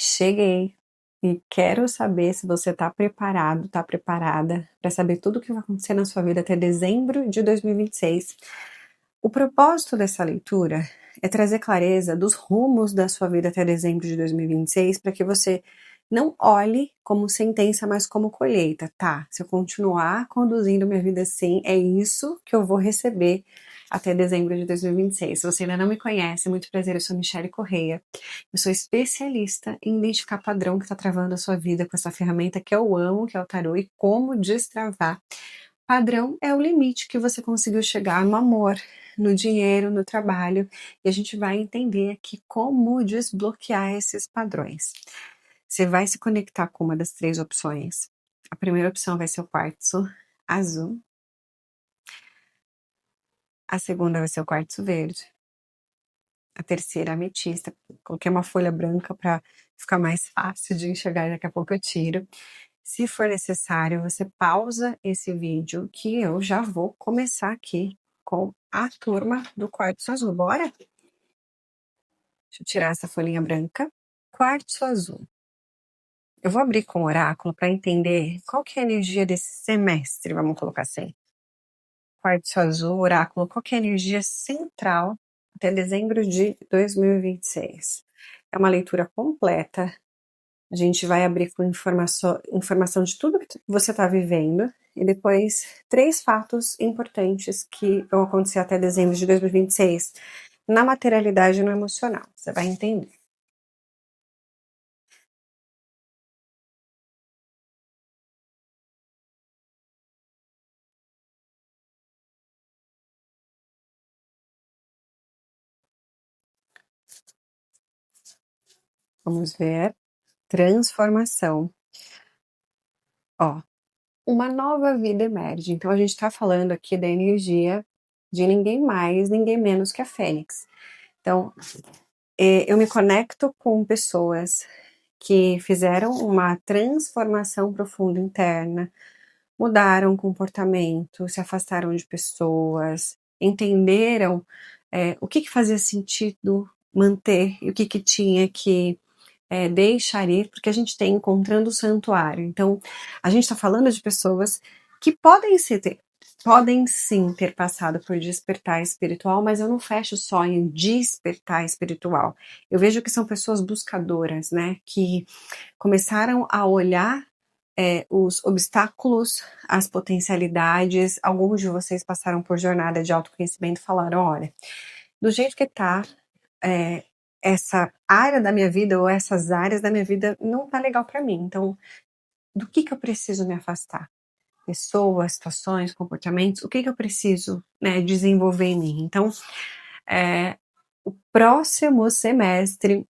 Cheguei e quero saber se você está preparado, está preparada para saber tudo o que vai acontecer na sua vida até dezembro de 2026. O propósito dessa leitura é trazer clareza dos rumos da sua vida até dezembro de 2026 para que você não olhe como sentença, mas como colheita, tá? Se eu continuar conduzindo minha vida assim, é isso que eu vou receber até dezembro de 2026. Se você ainda não me conhece, muito prazer, eu sou Michele Correia. Eu sou especialista em identificar padrão que está travando a sua vida com essa ferramenta que eu amo, que é o tarô, e como destravar. Padrão é o limite que você conseguiu chegar no amor, no dinheiro, no trabalho, e a gente vai entender aqui como desbloquear esses padrões. Você vai se conectar com uma das três opções. A primeira opção vai ser o quartzo azul, a segunda vai ser o quartzo verde, a terceira ametista. Coloquei uma folha branca para ficar mais fácil de enxergar, daqui a pouco eu tiro. Se for necessário, você pausa esse vídeo que eu já vou começar aqui com a turma do quartzo azul. Bora? Deixa eu tirar essa folhinha branca. Quartzo azul. Eu vou abrir com o oráculo para entender qual que é a energia desse semestre, vamos colocar assim. Quartzo azul, oráculo, qual que é a energia central até dezembro de 2026. É uma leitura completa. A gente vai abrir com informação de tudo que você está vivendo e depois 3 fatos importantes que vão acontecer até dezembro de 2026 na materialidade e no emocional. Você vai entender. Vamos ver. Transformação. Ó, uma nova vida emerge. Então a gente está falando aqui da energia de ninguém mais, ninguém menos que a Fênix. Então, eu me conecto com pessoas que fizeram uma transformação profunda interna, mudaram o comportamento, se afastaram de pessoas, entenderam o que fazia sentido manter e o que tinha que deixar ir, porque a gente tem encontrando o santuário. Então, a gente está falando de pessoas que podem sim ter passado por despertar espiritual, mas eu não fecho só em despertar espiritual. Eu vejo que são pessoas buscadoras, né? Que começaram a olhar os obstáculos, as potencialidades. Alguns de vocês passaram por jornada de autoconhecimento e falaram: olha, do jeito que tá, essa área da minha vida ou essas áreas da minha vida não tá legal para mim. Então, do que eu preciso me afastar? Pessoas, situações, comportamentos, o que eu preciso, né, desenvolver em mim? Então, o próximo semestre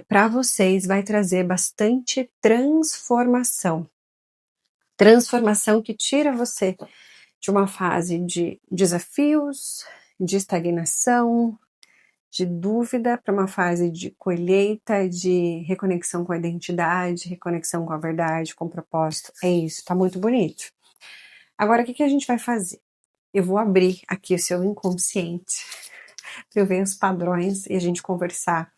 para vocês vai trazer bastante transformação. Transformação que tira você de uma fase de desafios, de estagnação, de dúvida, para uma fase de colheita, de reconexão com a identidade, reconexão com a verdade, com o propósito. É isso, tá muito bonito. Agora, o que a gente vai fazer? Eu vou abrir aqui o seu inconsciente para eu ver os padrões e a gente conversar.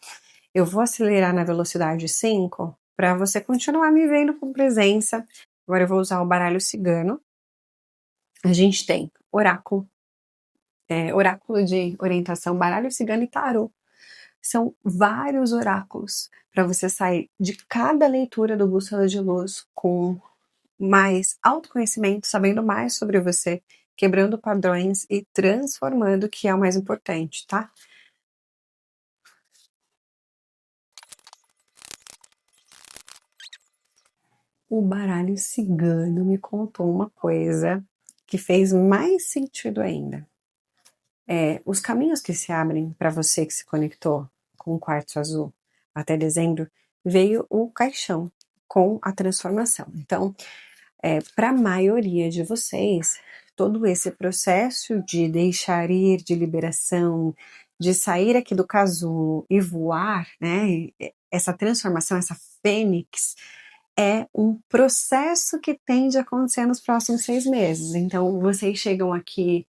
Eu vou acelerar na velocidade 5 para você continuar me vendo com presença. Agora eu vou usar o baralho cigano. A gente tem oráculo, oráculo de orientação, baralho cigano e tarô. São vários oráculos para você sair de cada leitura do Bússola de Luz com mais autoconhecimento, sabendo mais sobre você, quebrando padrões e transformando, que é o mais importante, tá? O baralho cigano me contou uma coisa que fez mais sentido ainda. Os caminhos que se abrem para você que se conectou com o quartzo azul até dezembro, veio o caixão com a transformação. Então, para a maioria de vocês, todo esse processo de deixar ir, de liberação, de sair aqui do casulo e voar, né? Essa transformação, essa fênix, é um processo que tende a acontecer nos próximos 6 meses. Então, vocês chegam aqui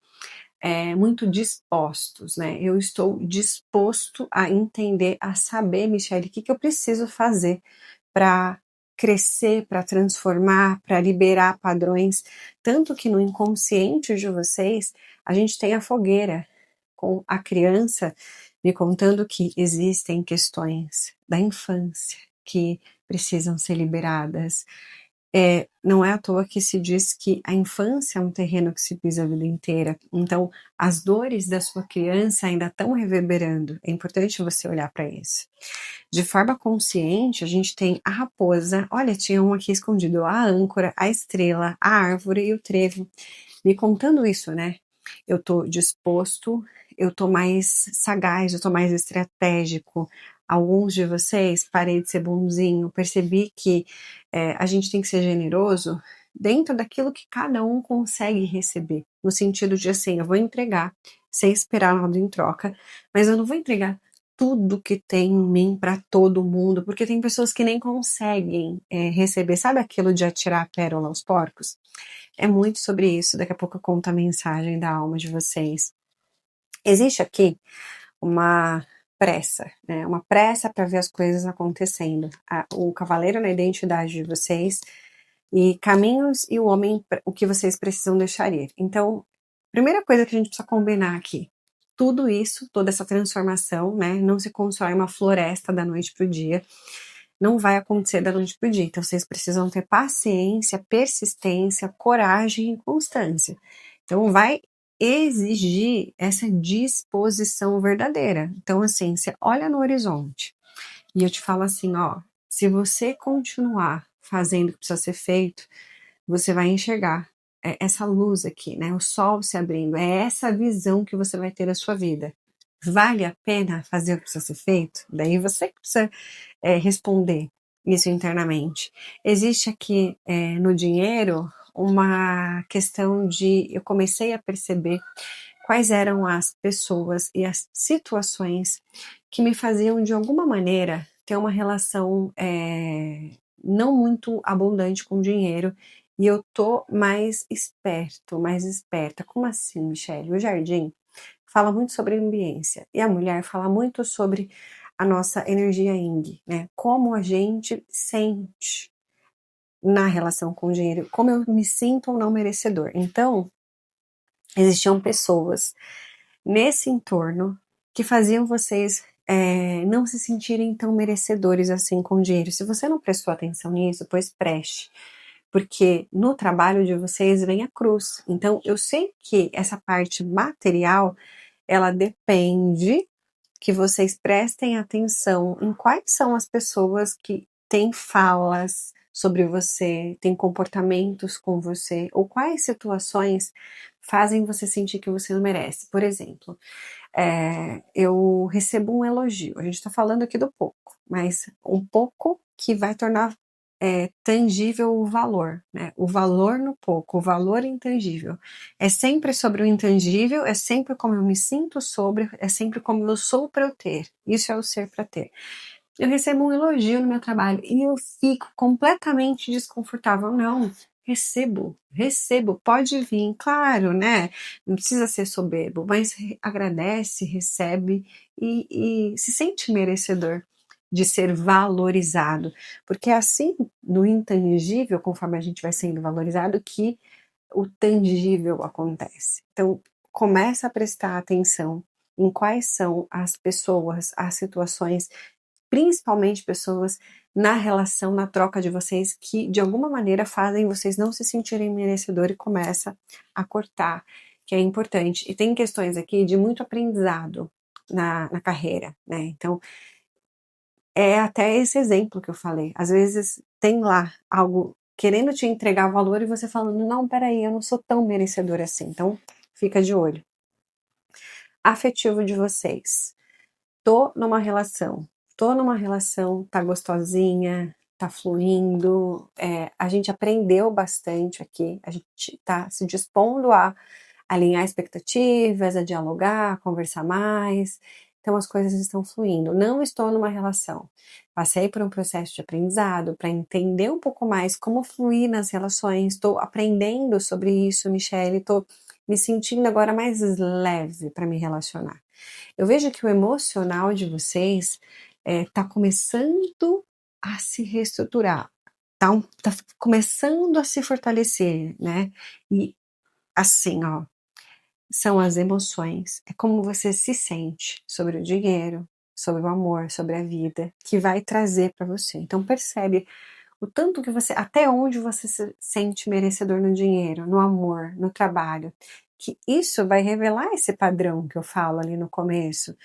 muito dispostos, né? Eu estou disposto a entender, a saber, Michele, o que eu preciso fazer para crescer, para transformar, para liberar padrões. Tanto que no inconsciente de vocês, a gente tem a fogueira com a criança me contando que existem questões da infância que precisam ser liberadas. Não é à toa que se diz que a infância é um terreno que se pisa a vida inteira. Então, as dores da sua criança ainda estão reverberando. É importante você olhar para isso. De forma consciente, a gente tem a raposa. Olha, tinha um aqui escondido. A âncora, a estrela, a árvore e o trevo. Me contando isso, né? Eu tô disposto, eu tô mais sagaz, eu tô mais estratégico. Alguns de vocês, parei de ser bonzinho, percebi que a gente tem que ser generoso dentro daquilo que cada um consegue receber. No sentido de assim, eu vou entregar sem esperar nada em troca, mas eu não vou entregar tudo que tem em mim para todo mundo, porque tem pessoas que nem conseguem receber. Sabe aquilo de atirar a pérola aos porcos? É muito sobre isso. Daqui a pouco eu conto a mensagem da alma de vocês. Existe aqui uma pressa, né? Uma pressa para ver as coisas acontecendo. O cavaleiro na identidade de vocês e caminhos e o homem, o que vocês precisam deixar ir. Então, primeira coisa que a gente precisa combinar aqui, tudo isso, toda essa transformação, né? Não se constrói uma floresta da noite pro dia. Não vai acontecer da noite pro dia. Então, vocês precisam ter paciência, persistência, coragem e constância. Então, vai exigir essa disposição verdadeira. Então, assim, você olha no horizonte e eu te falo assim, ó, se você continuar fazendo o que precisa ser feito, você vai enxergar essa luz aqui, né? O sol se abrindo. É essa visão que você vai ter da sua vida. Vale a pena fazer o que precisa ser feito? Daí você que precisa responder isso internamente. Existe aqui no dinheiro uma questão de eu comecei a perceber quais eram as pessoas e as situações que me faziam de alguma maneira ter uma relação não muito abundante com dinheiro e eu tô mais esperto, mais esperta. Como assim, Michele? O jardim fala muito sobre ambiência e a mulher fala muito sobre a nossa energia yin, né? Como a gente sente na relação com o dinheiro, como eu me sinto ou não merecedor. Então, existiam pessoas nesse entorno que faziam vocês não se sentirem tão merecedores assim com o dinheiro. Se você não prestou atenção nisso, pois preste. Porque no trabalho de vocês vem a cruz. Então, eu sei que essa parte material, ela depende que vocês prestem atenção em quais são as pessoas que têm falas sobre você, têm comportamentos com você, ou quais situações fazem você sentir que você não merece. Por exemplo, eu recebo um elogio, a gente está falando aqui do pouco, mas um pouco que vai tornar tangível o valor, né? O valor no pouco, o valor intangível. É sempre sobre o intangível, é sempre como eu me sinto sobre, é sempre como eu sou para eu ter. Isso é o ser para ter. Eu recebo um elogio no meu trabalho e eu fico completamente desconfortável. Não, recebo, pode vir, claro, né? Não precisa ser soberbo, mas agradece, recebe e se sente merecedor de ser valorizado, porque é assim, no intangível, conforme a gente vai sendo valorizado, que o tangível acontece. Então, começa a prestar atenção em quais são as pessoas, as situações, principalmente pessoas na relação, na troca de vocês, que de alguma maneira fazem vocês não se sentirem merecedor e começa a cortar, que é importante. E tem questões aqui de muito aprendizado na carreira, né? Então, é até esse exemplo que eu falei. Às vezes tem lá algo querendo te entregar valor e você falando, não, peraí, eu não sou tão merecedor assim. Então, fica de olho. Afetivo de vocês. Tô numa relação, tá gostosinha, tá fluindo, a gente aprendeu bastante aqui, a gente tá se dispondo a alinhar expectativas, a dialogar, a conversar mais, então as coisas estão fluindo. Não estou numa relação. Passei por um processo de aprendizado para entender um pouco mais como fluir nas relações, estou aprendendo sobre isso, Michele, estou me sentindo agora mais leve para me relacionar. Eu vejo que o emocional de vocês tá começando a se reestruturar, tá começando a se fortalecer, né? E assim, ó, são as emoções, é como você se sente sobre o dinheiro, sobre o amor, sobre a vida, que vai trazer para você. Então percebe o tanto que você, até onde você se sente merecedor no dinheiro, no amor, no trabalho, que isso vai revelar esse padrão que eu falo ali no começo,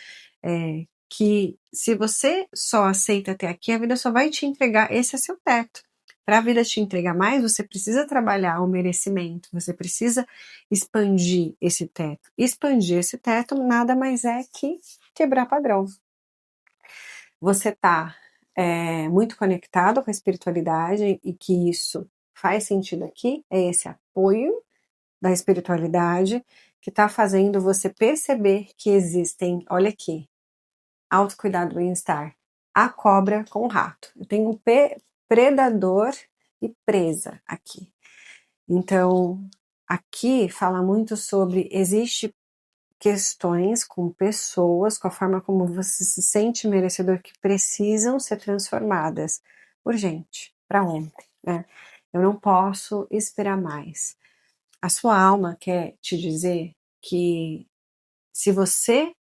que se você só aceita até aqui, a vida só vai te entregar, esse é seu teto. Para a vida te entregar mais, você precisa trabalhar o merecimento, você precisa expandir esse teto. Expandir esse teto nada mais é que quebrar padrão. Você está muito conectado com a espiritualidade e que isso faz sentido aqui, é esse apoio da espiritualidade que está fazendo você perceber que existem, olha aqui, autocuidado, bem-estar, a cobra com o rato. Eu tenho um predador e presa aqui. Então, aqui fala muito sobre, existe questões com pessoas, com a forma como você se sente merecedor, que precisam ser transformadas urgente, para ontem, né? Eu não posso esperar mais. A sua alma quer te dizer que se você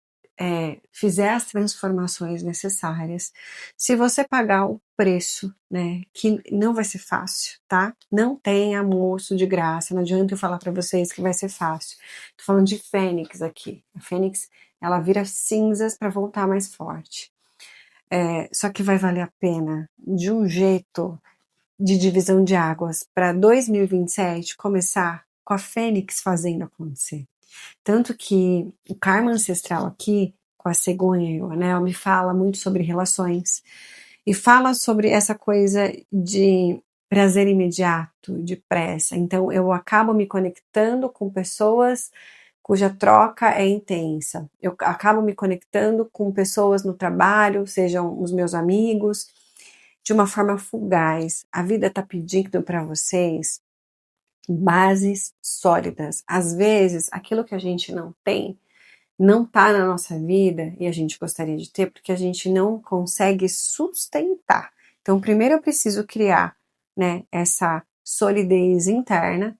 fizer as transformações necessárias, se você pagar o preço, né, que não vai ser fácil, tá? Não tem almoço de graça, não adianta eu falar para vocês que vai ser fácil. Tô falando de fênix aqui. A fênix, ela vira cinzas para voltar mais forte. Só que vai valer a pena de um jeito de divisão de águas para 2027 começar com a fênix fazendo acontecer. Tanto que o karma ancestral aqui, com a cegonha e o anel, me fala muito sobre relações. E fala sobre essa coisa de prazer imediato, de pressa. Então eu acabo me conectando com pessoas cuja troca é intensa. Eu acabo me conectando com pessoas no trabalho, sejam os meus amigos, de uma forma fugaz. A vida está pedindo para vocês bases sólidas. Às vezes, aquilo que a gente não tem, não está na nossa vida e a gente gostaria de ter porque a gente não consegue sustentar. Então, primeiro eu preciso criar, né, essa solidez interna.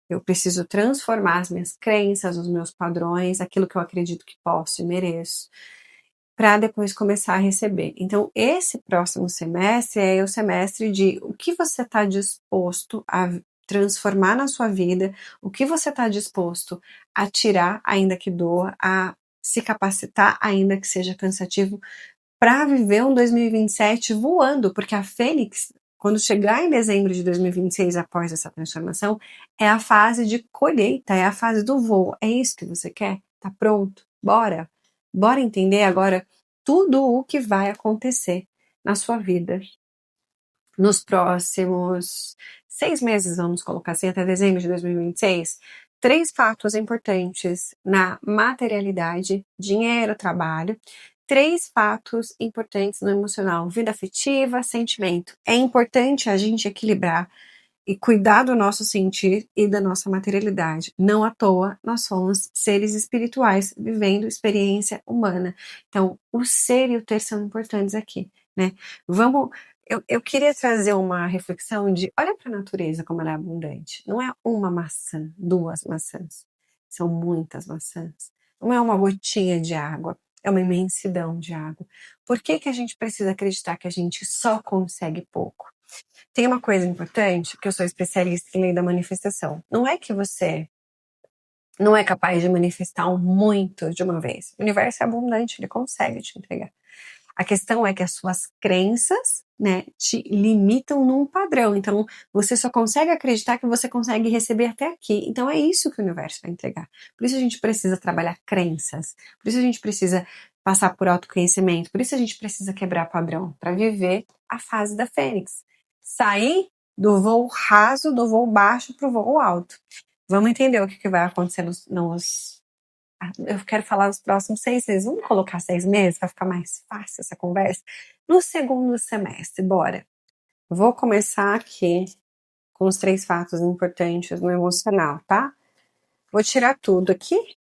Eu preciso transformar as minhas crenças, os meus padrões, aquilo que eu acredito que posso e mereço, para depois começar a receber. Então, esse próximo semestre é o semestre de o que você está disposto a transformar na sua vida, o que você está disposto a tirar, ainda que doa, a se capacitar, ainda que seja cansativo, para viver um 2027 voando, porque a Fênix, quando chegar em dezembro de 2026, após essa transformação, é a fase de colheita, é a fase do voo. É isso que você quer? Tá pronto? Bora! Bora entender agora tudo o que vai acontecer na sua vida nos próximos 6 meses, vamos colocar assim, até dezembro de 2026. 3 fatos importantes na materialidade, dinheiro, trabalho. 3 fatos importantes no emocional, vida afetiva, sentimento. É importante a gente equilibrar e cuidar do nosso sentir e da nossa materialidade. Não à toa, nós somos seres espirituais vivendo experiência humana. Então, o ser e o ter são importantes aqui, né? Vamos. Eu queria trazer uma reflexão de olha para a natureza como ela é abundante. Não é uma maçã, 2 maçãs. São muitas maçãs. Não é uma gotinha de água, é uma imensidão de água. Por que que a gente precisa acreditar que a gente só consegue pouco? Tem uma coisa importante, que eu sou especialista em lei da manifestação. Não é que você não é capaz de manifestar um muito de uma vez. O universo é abundante, ele consegue te entregar. A questão é que as suas crenças, né, te limitam num padrão. Então, você só consegue acreditar que você consegue receber até aqui. Então, é isso que o universo vai entregar. Por isso a gente precisa trabalhar crenças. Por isso a gente precisa passar por autoconhecimento. Por isso a gente precisa quebrar padrão para viver a fase da Fênix. Sair do voo raso, do voo baixo para o voo alto. Vamos entender o que vai acontecer eu quero falar os próximos 6 meses. Vamos colocar 6 meses para ficar mais fácil essa conversa? No segundo semestre, bora. Vou começar aqui com os 3 fatos importantes no emocional, tá? Vou tirar tudo aqui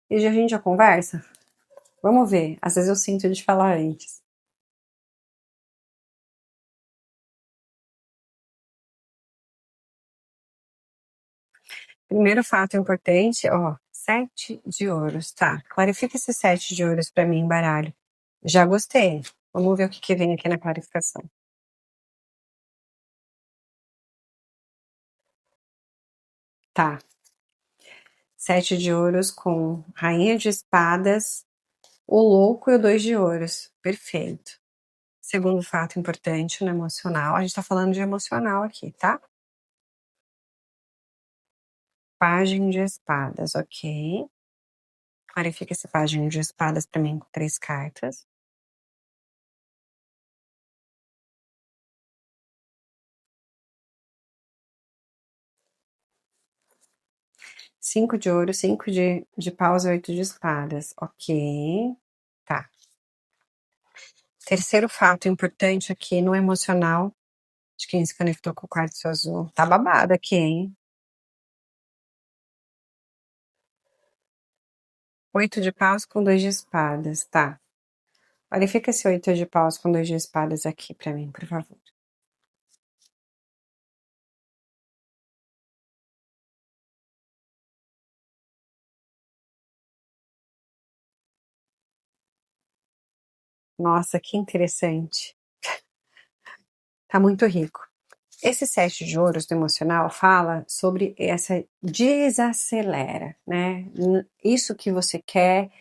e a gente já conversa? Vamos ver, às vezes eu sinto de falar antes. Primeiro fato importante, ó, 7 de ouros, tá. Clarifica esse 7 de ouros pra mim, baralho. Já gostei. Vamos ver o que que vem aqui na clarificação. Tá. 7 de ouros com rainha de espadas, o louco e o 2 de ouros. Perfeito. Segundo fato importante no emocional, a gente tá falando de emocional aqui, tá? Pajem de espadas, ok. Clarifica esse pajem de espadas pra mim com 3 cartas. 5 de ouros, 5 de paus e 8 de espadas, ok. Tá. Terceiro fato importante aqui no emocional, de quem se conectou com o quartzo azul. Tá babado aqui, hein. 8 de paus com 2 de espadas, tá. Clarifica esse 8 de paus com 2 de espadas aqui pra mim, por favor. Nossa, que interessante. Tá muito rico. Esse 7 de ouros do emocional fala sobre essa desacelera, né. Isso que você quer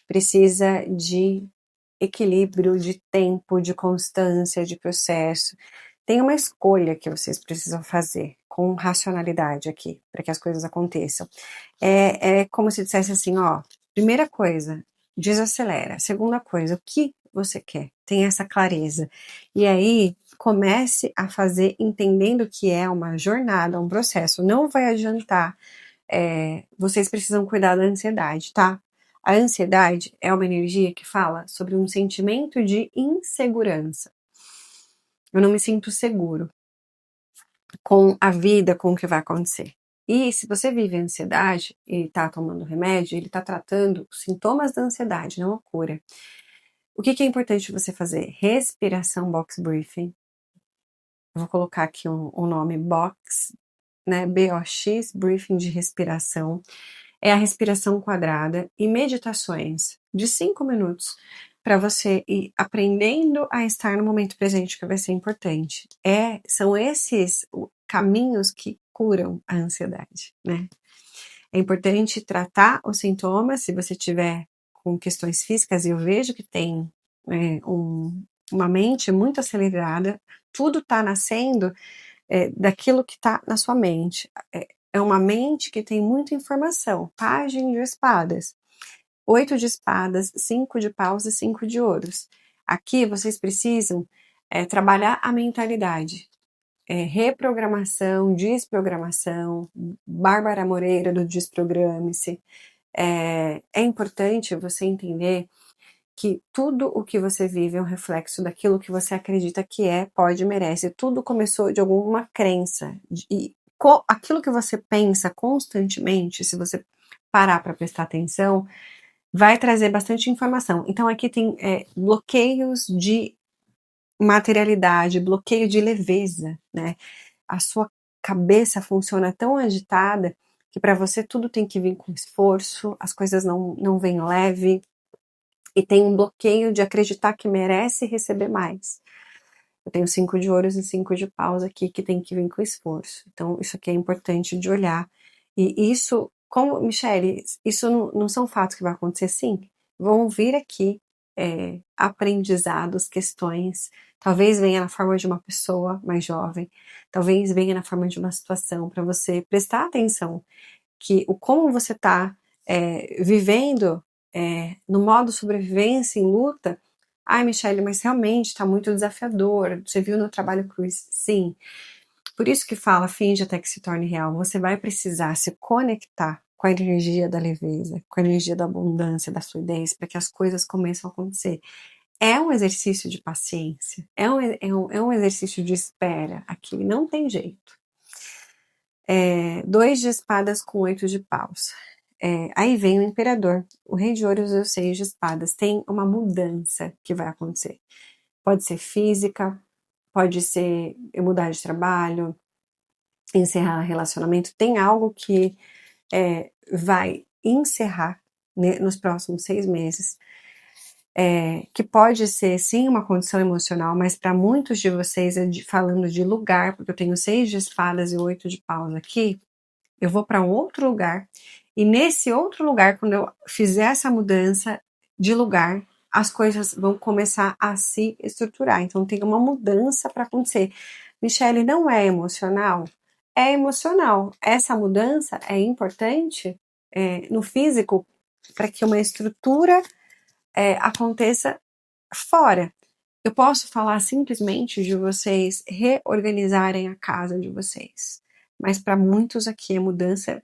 precisa de equilíbrio, de tempo, de constância, de processo. Tem uma escolha que vocês precisam fazer com racionalidade aqui, para que as coisas aconteçam. É como se dissesse assim, ó, primeira coisa, desacelera. Segunda coisa, o que você quer? Tem essa clareza. E aí, comece a fazer entendendo que é uma jornada, um processo. Não vai adiantar. Vocês precisam cuidar da ansiedade, tá? A ansiedade é uma energia que fala sobre um sentimento de insegurança. Eu não me sinto seguro com a vida, com o que vai acontecer. E se você vive ansiedade e tá tomando remédio, ele tá tratando os sintomas da ansiedade, não a cura. O que é importante você fazer? Respiração box breathing. Eu vou colocar aqui o nome box, né? BOX, briefing de respiração. É a respiração quadrada e meditações de 5 minutos para você ir aprendendo a estar no momento presente, que vai ser importante. São esses caminhos que curam a ansiedade, né? É importante tratar os sintomas, se você tiver com questões físicas, e eu vejo que tem uma mente muito acelerada, tudo está nascendo daquilo que está na sua mente. É uma mente que tem muita informação. Pajem de espadas. 8 de espadas, 5 de paus e 5 de ouros. Aqui vocês precisam trabalhar a mentalidade. Reprogramação, desprogramação, Bárbara Moreira do Desprograme-se. É importante você entender que tudo o que você vive é um reflexo daquilo que você acredita que pode, merece. Tudo começou de alguma crença. E aquilo que você pensa constantemente, se você parar para prestar atenção, vai trazer bastante informação. Então aqui tem bloqueios de materialidade, bloqueio de leveza, né? A sua cabeça funciona tão agitada que para você tudo tem que vir com esforço, as coisas não vêm leve, e tem um bloqueio de acreditar que merece receber mais. Eu tenho 5 de ouros e 5 de paus aqui que tem que vir com esforço. Então, isso aqui é importante de olhar. E isso, como, Michele, isso não são fatos que vão acontecer sim. Vão vir aqui aprendizados, questões. Talvez venha na forma de uma pessoa mais jovem. Talvez venha na forma de uma situação para você prestar atenção que o como você está vivendo no modo sobrevivência, em luta. Ai, Michele, mas realmente está muito desafiador. Você viu no trabalho Cruz? Sim. Por isso que fala, finge até que se torne real. Você vai precisar se conectar com a energia da leveza, com a energia da abundância, da fluidez, para que as coisas comecem a acontecer. É um exercício de paciência, é um exercício de espera. Aqui não tem jeito. 2 de espadas com 8 de paus. Aí vem o imperador, o rei de ouros e o seis de espadas. Tem uma mudança que vai acontecer. Pode ser física, pode ser eu mudar de trabalho, encerrar relacionamento. Tem algo que vai encerrar, né, nos próximos 6 meses, que pode ser sim uma condição emocional, mas para muitos de vocês, falando de lugar, porque eu tenho 6 de espadas e 8 de paus aqui, eu vou para um outro lugar, e nesse outro lugar, quando eu fizer essa mudança de lugar, as coisas vão começar a se estruturar. Então tem uma mudança para acontecer. Michele, não é emocional? É emocional. Essa mudança é importante no físico para que uma estrutura aconteça fora. Eu posso falar simplesmente de vocês reorganizarem a casa de vocês. Mas para muitos aqui a mudança,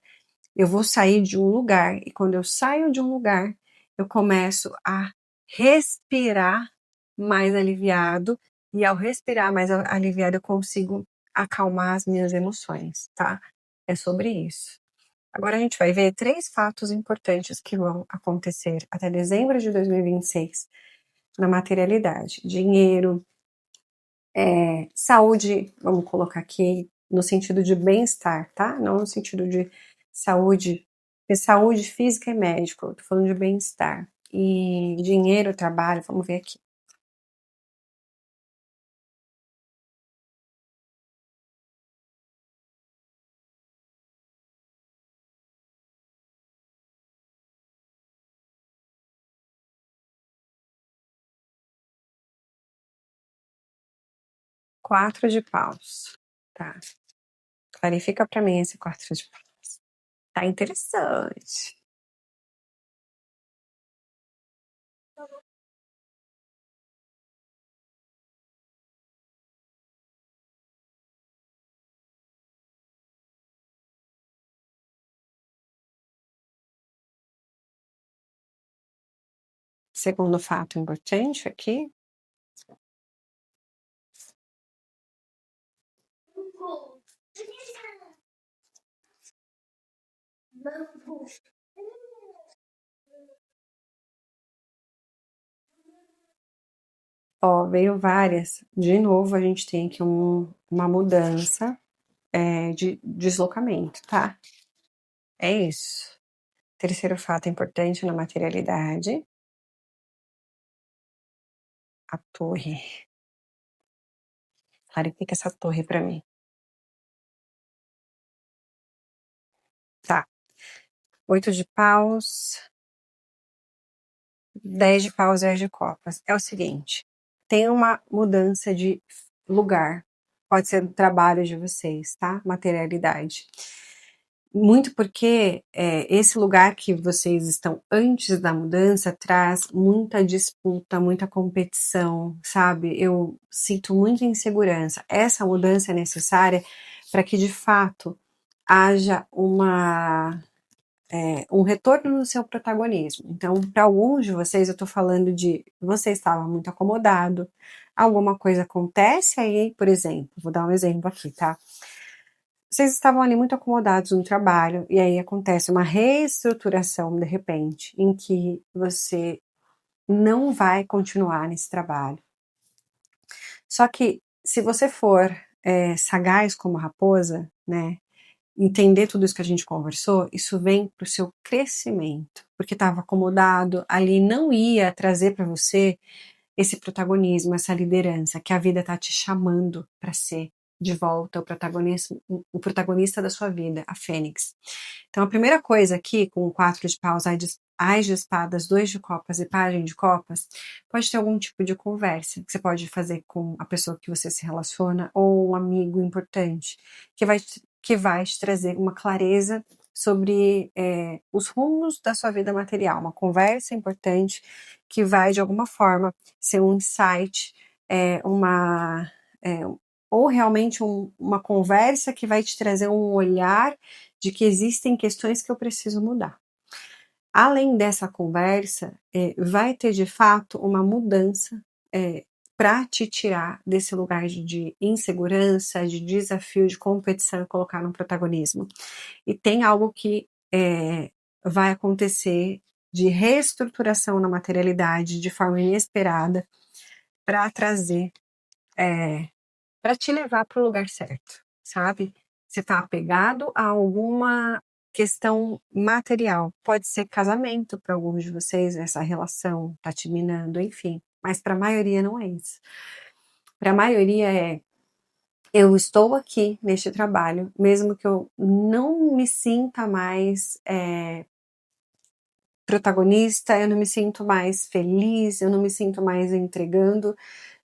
eu vou sair de um lugar, e quando eu saio de um lugar, eu começo a respirar mais aliviado, e ao respirar mais aliviado eu consigo acalmar as minhas emoções, tá? É sobre isso. Agora a gente vai ver 3 fatos importantes que vão acontecer até dezembro de 2026 na materialidade: dinheiro, saúde, vamos colocar aqui no sentido de bem-estar, tá? Não no sentido de saúde, porque saúde física é médico, eu tô falando de bem-estar. E dinheiro, trabalho, vamos ver aqui. Quatro de paus, tá? Clarifica para mim esse quatro de paus. Tá interessante. Segundo fato importante aqui, ó, veio várias. De novo, a gente tem aqui uma mudança de deslocamento, tá? É isso. Terceiro fato importante na materialidade, a torre. Clarifica essa torre para mim. Tá. 8 de paus, 10 de paus e 10 de copas. É o seguinte, tem uma mudança de lugar. Pode ser do trabalho de vocês, tá? Materialidade. Muito porque esse lugar que vocês estão antes da mudança traz muita disputa, muita competição, sabe? Eu sinto muita insegurança. Essa mudança é necessária para que de fato haja um retorno no seu protagonismo. Então, para alguns de vocês, eu estou falando de você estava muito acomodado, alguma coisa acontece aí, por exemplo, vou dar um exemplo aqui, tá? Vocês estavam ali muito acomodados no trabalho, e aí acontece uma reestruturação, de repente, em que você não vai continuar nesse trabalho. Só que, se você for sagaz como a raposa, né, entender tudo isso que a gente conversou, isso vem para o seu crescimento, porque estava acomodado, ali não ia trazer para você esse protagonismo, essa liderança que a vida está te chamando para ser de volta o protagonista da sua vida, a Fênix. Então a primeira coisa aqui, com o 4 de paus, Ás de espadas, 2 de copas e pajem de copas, pode ter algum tipo de conversa que você pode fazer com a pessoa que você se relaciona ou um amigo importante, que vai te trazer uma clareza sobre os rumos da sua vida material, uma conversa importante que vai, de alguma forma, ser um insight, ou realmente uma conversa que vai te trazer um olhar de que existem questões que eu preciso mudar. Além dessa conversa, vai ter de fato uma mudança para te tirar desse lugar de insegurança, de desafio, de competição e colocar no protagonismo. E tem algo que vai acontecer de reestruturação na materialidade de forma inesperada para trazer, para te levar para o lugar certo, sabe? Você está apegado a alguma questão material. Pode ser casamento para alguns de vocês, essa relação tá te minando, enfim. Mas para a maioria não é isso. Para a maioria eu estou aqui neste trabalho, mesmo que eu não me sinta mais protagonista, eu não me sinto mais feliz, eu não me sinto mais entregando,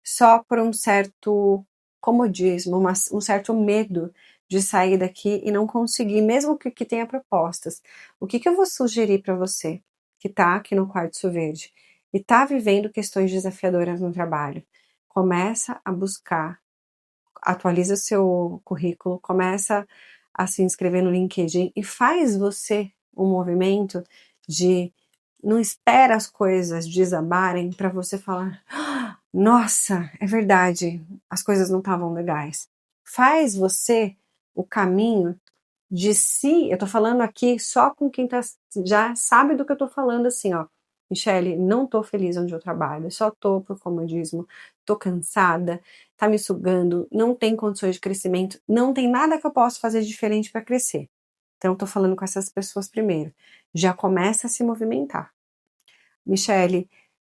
só por um certo comodismo, um certo medo de sair daqui e não conseguir, mesmo que tenha propostas. O que eu vou sugerir para você que está aqui no Quartzo Verde e está vivendo questões desafiadoras no trabalho? Começa a buscar, atualiza o seu currículo, começa a se inscrever no LinkedIn e faz você um movimento de não espera as coisas desabarem para você falar: "Ah, nossa, é verdade, as coisas não estavam legais." Faz você o caminho de si. Eu tô falando aqui só com quem já sabe do que eu tô falando, assim, ó. Michele, não tô feliz onde eu trabalho, só tô por comodismo, tô cansada, tá me sugando, não tem condições de crescimento, não tem nada que eu possa fazer diferente para crescer. Então, eu tô falando com essas pessoas primeiro. Já começa a se movimentar. Michele,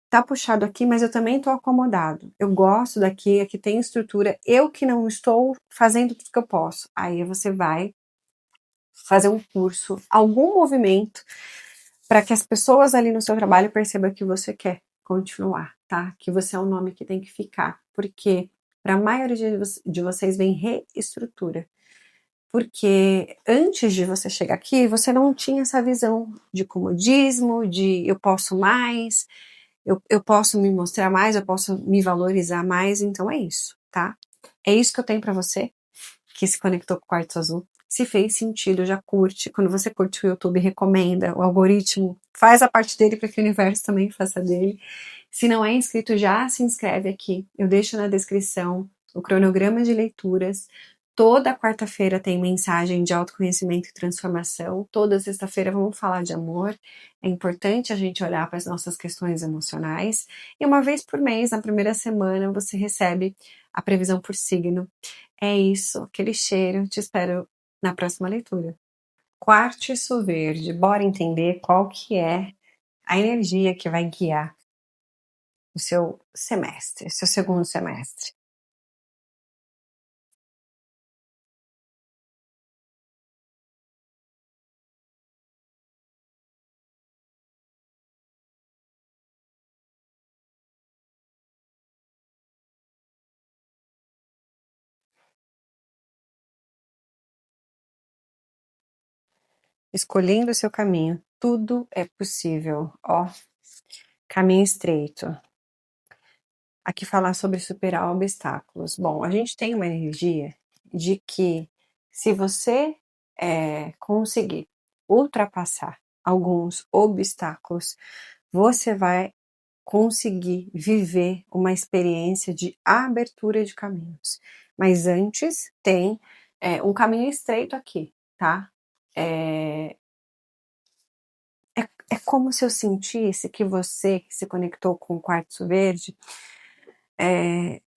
tá puxado aqui, mas eu também tô acomodado. Eu gosto daqui, aqui tem estrutura, eu que não estou fazendo tudo que eu posso. Aí você vai fazer um curso, algum movimento, para que as pessoas ali no seu trabalho percebam que você quer continuar, tá? Que você é um nome que tem que ficar, porque para a maioria de vocês vem reestrutura. Porque antes de você chegar aqui, você não tinha essa visão de comodismo, de eu posso mais, eu posso me mostrar mais, eu posso me valorizar mais, então é isso, tá? É isso que eu tenho para você, que se conectou com o Quartzo Azul. Se fez sentido, já curte. Quando você curte o YouTube, recomenda. O algoritmo faz a parte dele para que o universo também faça dele. Se não é inscrito, já se inscreve aqui. Eu deixo na descrição o cronograma de leituras. Toda quarta-feira tem mensagem de autoconhecimento e transformação. Toda sexta-feira vamos falar de amor. É importante a gente olhar para as nossas questões emocionais. E uma vez por mês, na primeira semana, você recebe a previsão por signo. É isso, aquele cheiro. Te espero na próxima leitura. Quartzo Verde. Bora entender qual que é a energia que vai guiar o seu semestre, seu segundo semestre. Escolhendo o seu caminho, tudo é possível. Ó, caminho estreito. Aqui falar sobre superar obstáculos. Bom, a gente tem uma energia de que se você conseguir ultrapassar alguns obstáculos, você vai conseguir viver uma experiência de abertura de caminhos. Mas antes tem um caminho estreito aqui, tá? É como se eu sentisse que você que se conectou com o Quartzo Verde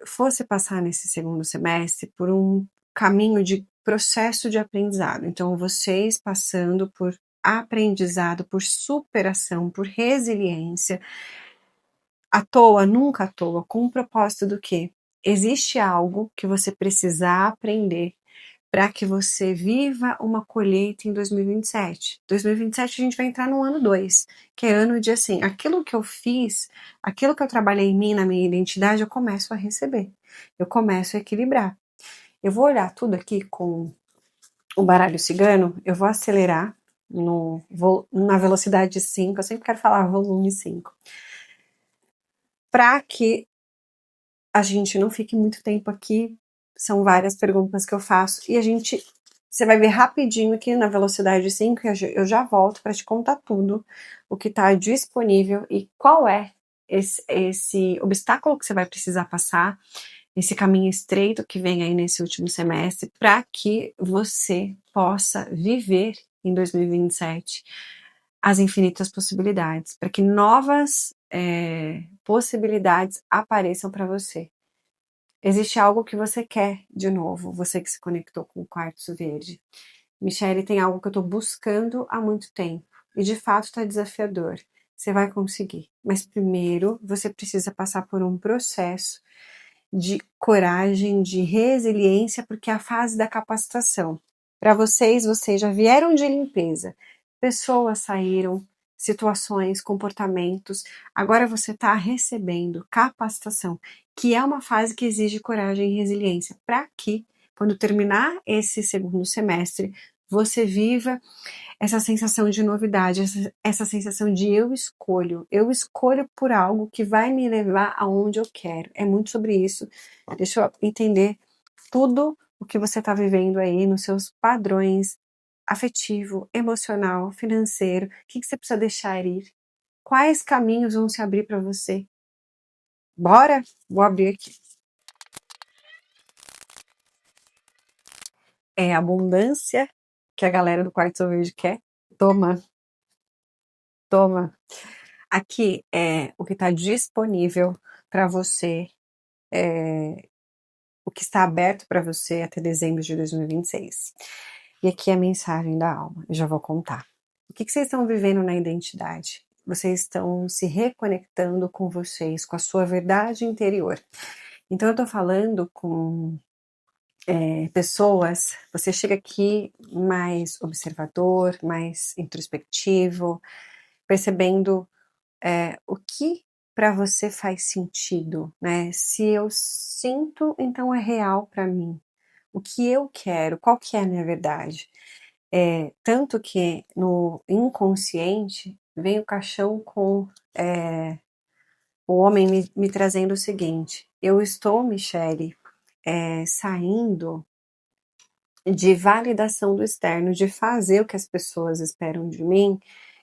fosse passar nesse segundo semestre por um caminho de processo de aprendizado. Então, vocês passando por aprendizado, por superação, por resiliência, à toa, nunca à toa, com o propósito do quê? Existe algo que você precisa aprender para que você viva uma colheita em 2027. 2027 a gente vai entrar no ano 2, que é ano de assim, aquilo que eu fiz, aquilo que eu trabalhei em mim, na minha identidade, eu começo a receber. Eu começo a equilibrar. Eu vou olhar tudo aqui com o baralho cigano, eu vou acelerar na velocidade 5, eu sempre quero falar volume 5, para que a gente não fique muito tempo aqui. São várias perguntas que eu faço e você vai ver rapidinho aqui na velocidade 5 e eu já volto para te contar tudo, o que está disponível e qual é esse obstáculo que você vai precisar passar, esse caminho estreito que vem aí nesse último semestre, para que você possa viver em 2027 as infinitas possibilidades, para que novas possibilidades apareçam para você. Existe algo que você quer de novo, você que se conectou com o quartzo verde. Michele, tem algo que eu estou buscando há muito tempo e de fato está desafiador. Você vai conseguir, mas primeiro você precisa passar por um processo de coragem, de resiliência, porque é a fase da capacitação. Para vocês já vieram de limpeza. Pessoas saíram, situações, comportamentos. Agora você está recebendo capacitação, que é uma fase que exige coragem e resiliência, para que, quando terminar esse segundo semestre, você viva essa sensação de novidade, essa sensação de eu escolho por algo que vai me levar aonde eu quero. É muito sobre isso. Deixa eu entender tudo o que você está vivendo aí nos seus padrões afetivo, emocional, financeiro. O que você precisa deixar ir? Quais caminhos vão se abrir para você? Bora? Vou abrir aqui. É abundância que a galera do Quartzo Verde quer? Toma, toma. Aqui é o que está disponível para você, o que está aberto para você até dezembro de 2026. E aqui é a mensagem da alma, eu já vou contar. O que vocês estão vivendo na identidade? Vocês estão se reconectando com vocês, com a sua verdade interior. Então eu tô falando com pessoas, você chega aqui mais observador, mais introspectivo, percebendo o que para você faz sentido, né? Se eu sinto, então é real para mim. O que eu quero, qual que é a minha verdade? Tanto que no inconsciente vem o caixão com o homem me trazendo o seguinte: eu estou, Michele, saindo de validação do externo, de fazer o que as pessoas esperam de mim,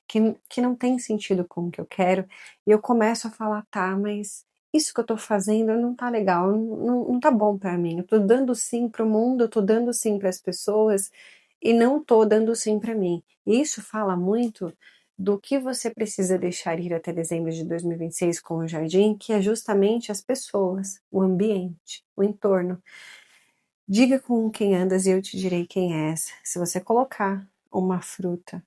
que não tem sentido com o que eu quero, e eu começo a falar, tá, mas isso que eu tô fazendo não tá legal, não tá bom pra mim, eu tô dando sim pro mundo, eu tô dando sim pras pessoas, e não tô dando sim pra mim. E isso fala muito do que você precisa deixar ir até dezembro de 2026 com o jardim, que é justamente as pessoas, o ambiente, o entorno. Diga com quem andas e eu te direi quem és. Se você colocar uma fruta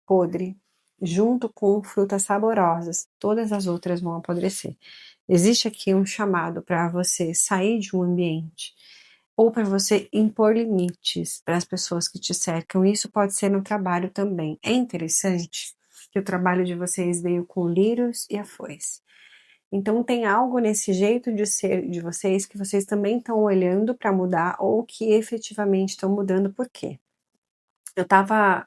podre junto com frutas saborosas, todas as outras vão apodrecer. Existe aqui um chamado para você sair de um ambiente ou para você impor limites para as pessoas que te cercam. Isso pode ser no trabalho também. É interessante que o trabalho de vocês veio com lírios e a foice. Então tem algo nesse jeito de ser de vocês que vocês também estão olhando para mudar ou que efetivamente estão mudando. Por quê? Eu estava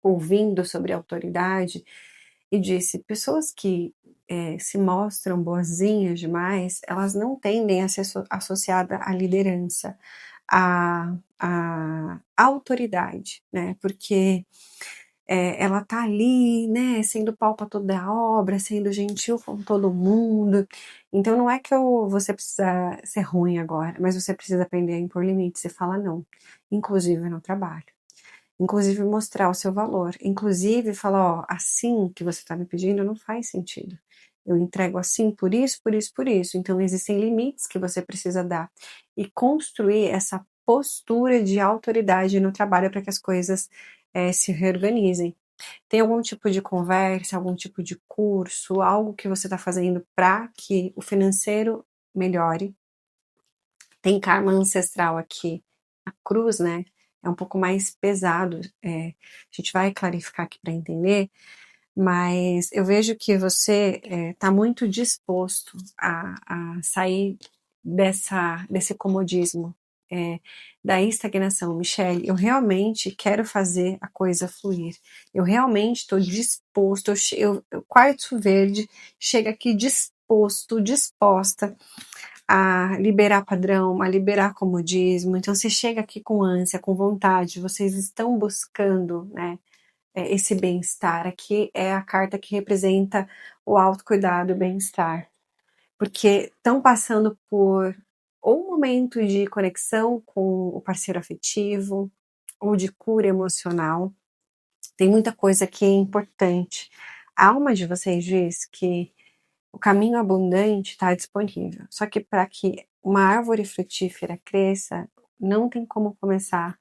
ouvindo sobre autoridade e disse, pessoas que se mostram boazinhas demais, elas não tendem a ser associadas à liderança, à autoridade, né? Porque ela tá ali, né, sendo pau pra toda a obra, sendo gentil com todo mundo. Então não é que você precisa ser ruim agora, mas você precisa aprender a impor limites e falar não, inclusive no trabalho. Inclusive mostrar o seu valor, inclusive falar, ó, assim que você tá me pedindo não faz sentido. Eu entrego assim por isso, por isso, por isso. Então existem limites que você precisa dar e construir essa postura de autoridade no trabalho para que as coisas se reorganizem. Tem algum tipo de conversa, algum tipo de curso, algo que você está fazendo para que o financeiro melhore? Tem karma ancestral aqui. A cruz, né? É um pouco mais pesado. A gente vai clarificar aqui para entender, mas eu vejo que você está muito disposto a sair desse comodismo, da estagnação. Michele, eu realmente quero fazer a coisa fluir. Eu realmente estou disposto. O quartzo verde chega aqui disposta a liberar padrão, a liberar comodismo. Então você chega aqui com ânsia, com vontade. Vocês estão buscando, né? Esse bem-estar. Aqui é a carta que representa o autocuidado, o bem-estar. Porque estão passando por ou um momento de conexão com o parceiro afetivo, ou de cura emocional, Tem muita coisa que é importante. A alma de vocês diz que o caminho abundante está disponível, só que para que uma árvore frutífera cresça, não tem como começar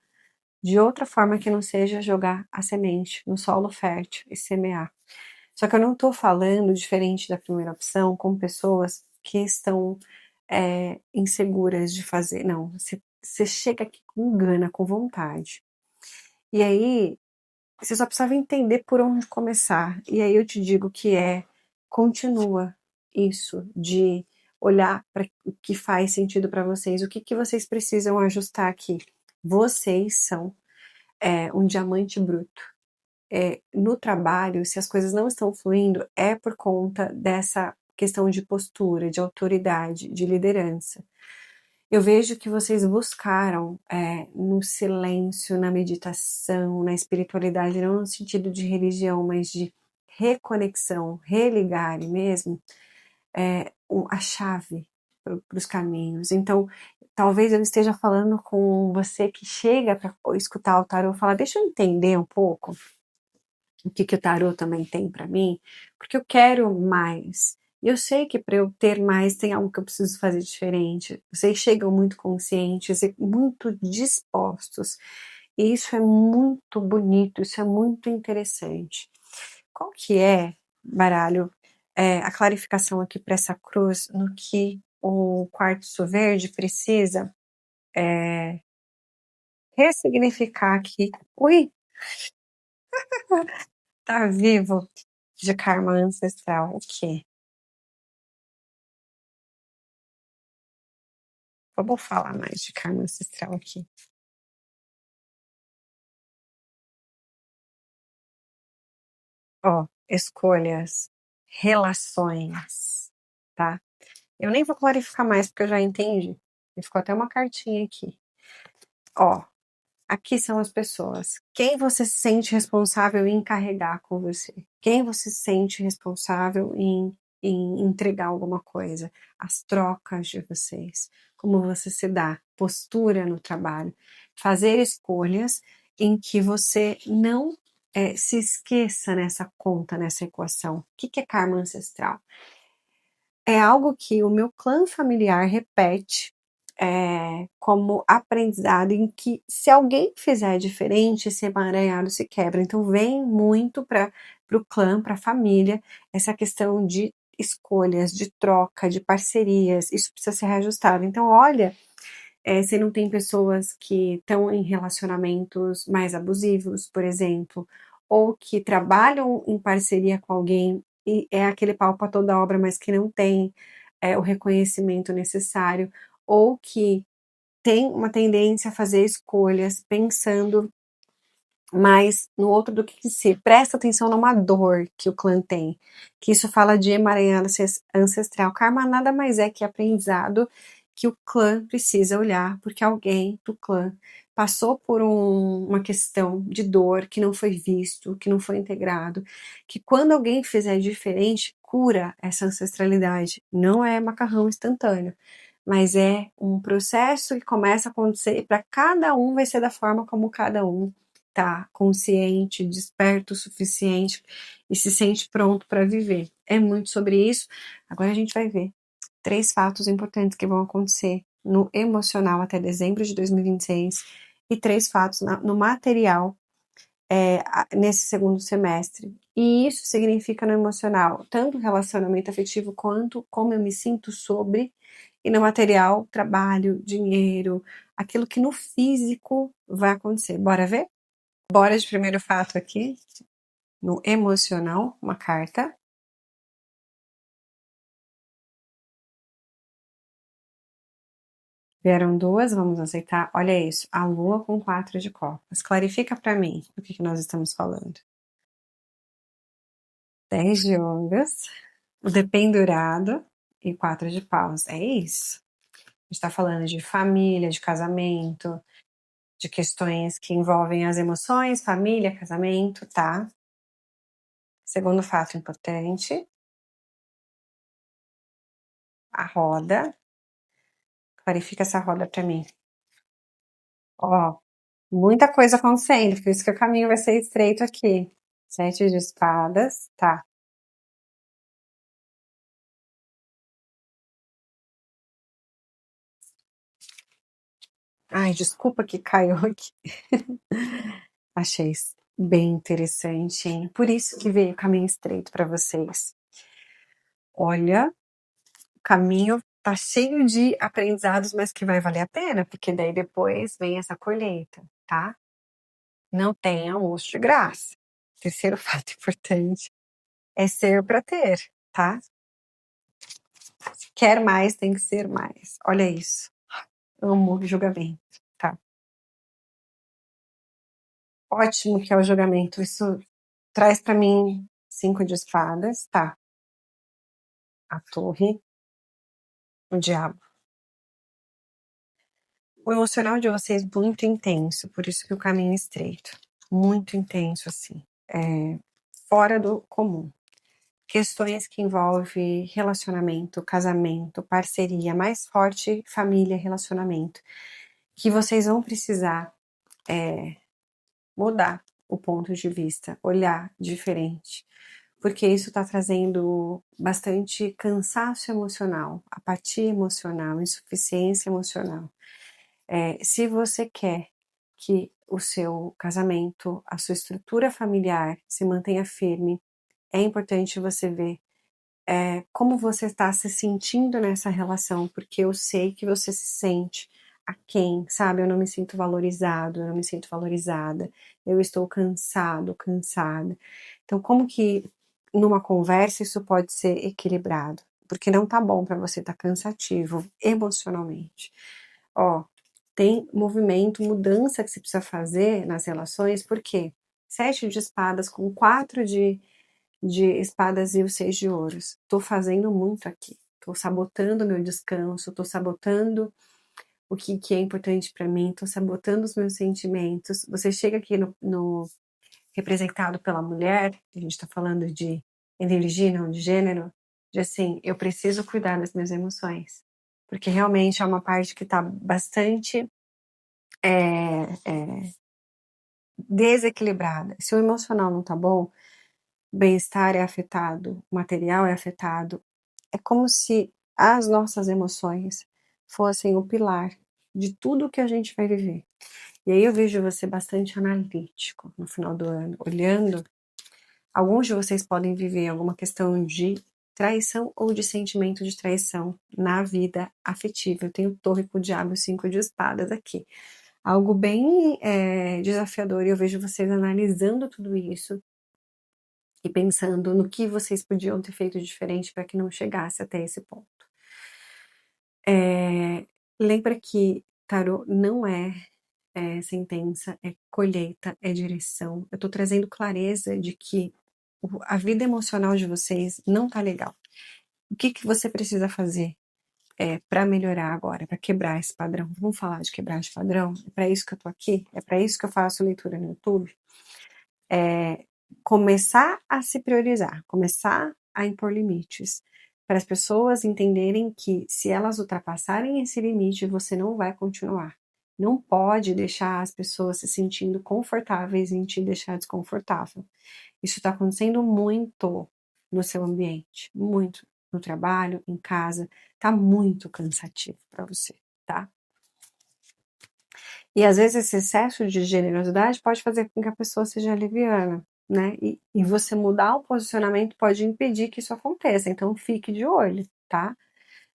de outra forma que não seja jogar a semente no solo fértil e semear. Só que eu não estou falando, diferente da primeira opção, com pessoas que estão inseguras de fazer. Não, você chega aqui com gana, com vontade. E aí, você só precisava entender por onde começar. E aí eu te digo que continua isso de olhar para o que faz sentido para vocês, o que, que vocês precisam ajustar aqui. Vocês são um diamante bruto. No trabalho, se as coisas não estão fluindo, é por conta dessa questão de postura, de autoridade, de liderança. Eu vejo que vocês buscaram no silêncio, na meditação, na espiritualidade, não no sentido de religião, mas de reconexão, religar mesmo, a chave para os caminhos. Então, talvez eu esteja falando com você que chega para escutar o tarô e falar, deixa eu entender um pouco o que, que o tarô também tem para mim, porque eu quero mais. E eu sei que para eu ter mais tem algo que eu preciso fazer diferente. Vocês chegam muito conscientes e muito dispostos. E isso é muito bonito, isso é muito interessante. Qual que é, baralho, a clarificação aqui para essa cruz no que o quartzo verde precisa ressignificar aqui? Ui, tá vivo de karma ancestral. O quê? Vamos falar mais de karma ancestral aqui. Ó, escolhas, relações, tá? Eu nem vou clarificar mais porque eu já entendi. Ficou até uma cartinha aqui. Ó, aqui são as pessoas. Quem você se sente responsável em carregar com você? Quem você se sente responsável em entregar alguma coisa? As trocas de vocês. Como você se dá? Postura no trabalho. Fazer escolhas em que você não se esqueça nessa conta, nessa equação. O que é karma ancestral? É algo que o meu clã familiar repete como aprendizado em que se alguém fizer diferente, esse emaranhado se quebra. Então vem muito para o clã, para a família, essa questão de escolhas, de troca, de parcerias, isso precisa ser reajustado. Então olha, se não tem pessoas que estão em relacionamentos mais abusivos, por exemplo, ou que trabalham em parceria com alguém e é aquele pau para toda obra, mas que não tem o reconhecimento necessário, ou que tem uma tendência a fazer escolhas pensando mais no outro do que em si. Presta atenção numa dor que o clã tem, que isso fala de emaranhado ancestral. Karma nada mais é que aprendizado que o clã precisa olhar, porque alguém do clã passou por uma questão de dor que não foi visto, que não foi integrado, que quando alguém fizer diferente, cura essa ancestralidade. Não é macarrão instantâneo, mas é um processo que começa a acontecer e para cada um vai ser da forma como cada um tá consciente, desperto o suficiente e se sente pronto para viver. É muito sobre isso. Agora a gente vai ver 3 fatos importantes que vão acontecer no emocional até dezembro de 2026 e 3 fatos no material nesse segundo semestre. E isso significa no emocional, tanto relacionamento afetivo quanto como eu me sinto sobre, e no material, trabalho, dinheiro, aquilo que no físico vai acontecer. Bora ver? Bora de primeiro fato aqui, no emocional, uma carta. Vieram duas, vamos aceitar. Olha isso, a lua com 4 de copas. Clarifica para mim o que nós estamos falando. 10 de ouros, o dependurado e 4 de paus. É isso. A gente tá falando de família, de casamento, de questões que envolvem as emoções, família, casamento, tá? Segundo fato importante, a roda. Clarifica essa roda para mim. Ó, Muita coisa acontecendo, por isso que o caminho vai ser estreito aqui. 7 de espadas, tá. Ai, desculpa que caiu aqui. Achei bem interessante, hein. Por isso que veio o caminho estreito para vocês. Olha, o caminho tá cheio de aprendizados, mas que vai valer a pena, porque daí depois vem essa colheita, tá. Não tem almoço de graça. Terceiro fato importante é ser para ter, tá. Quer mais, tem que ser mais. Olha isso. Amo julgamento, tá. Ótimo que é o julgamento, isso traz pra mim 5 de espadas, tá. A torre, o diabo. O emocional de vocês muito intenso, por isso que o caminho é estreito. Muito intenso, assim, fora do comum. Questões que envolve relacionamento, casamento, parceria, mais forte família, relacionamento, que vocês vão precisar, mudar o ponto de vista, olhar diferente, porque isso está trazendo bastante cansaço emocional, apatia emocional, insuficiência emocional. Se você quer que o seu casamento, a sua estrutura familiar se mantenha firme, é importante você ver como você está se sentindo nessa relação, porque eu sei que você se sente aquém, sabe? Eu não me sinto valorizado, eu não me sinto valorizada, eu estou cansado, cansada. Então, como que numa conversa isso pode ser equilibrado? Porque não tá bom para você, tá cansativo emocionalmente. Ó, tem movimento, mudança que você precisa fazer nas relações, porque 7 de espadas com 4 de espadas e o 6 de ouros. Tô fazendo muito aqui. Tô sabotando o meu descanso, tô sabotando o que é importante para mim, tô sabotando os meus sentimentos. Você chega aqui no representado pela mulher, a gente tá falando de energia, não de gênero, de assim, eu preciso cuidar das minhas emoções. Porque realmente é uma parte que tá bastante desequilibrada. Se o emocional não tá bom, o bem-estar é afetado, o material é afetado. É como se as nossas emoções fossem o pilar de tudo que a gente vai viver. E aí eu vejo você bastante analítico no final do ano, olhando. Alguns de vocês podem viver alguma questão de traição ou de sentimento de traição na vida afetiva. Eu tenho torre com o diabo e 5 de espadas aqui. Algo bem desafiador, e eu vejo vocês analisando tudo isso e pensando no que vocês podiam ter feito diferente para que não chegasse até esse ponto. Lembra que tarô não é sentença, é colheita, é direção. Eu tô trazendo clareza de que a vida emocional de vocês não tá legal. O que que você precisa fazer para melhorar agora, para quebrar esse padrão? Vamos falar de quebrar esse padrão? É para isso que eu tô aqui? É para isso que eu faço leitura no YouTube? Começar a se priorizar, começar a impor limites, para as pessoas entenderem que se elas ultrapassarem esse limite, você não vai continuar. Não pode deixar as pessoas se sentindo confortáveis em te deixar desconfortável. Isso está acontecendo muito no seu ambiente, muito no trabalho, em casa, tá muito cansativo para você, tá? E às vezes esse excesso de generosidade pode fazer com que a pessoa seja leviana, né? E você mudar o posicionamento pode impedir que isso aconteça, então fique de olho, tá?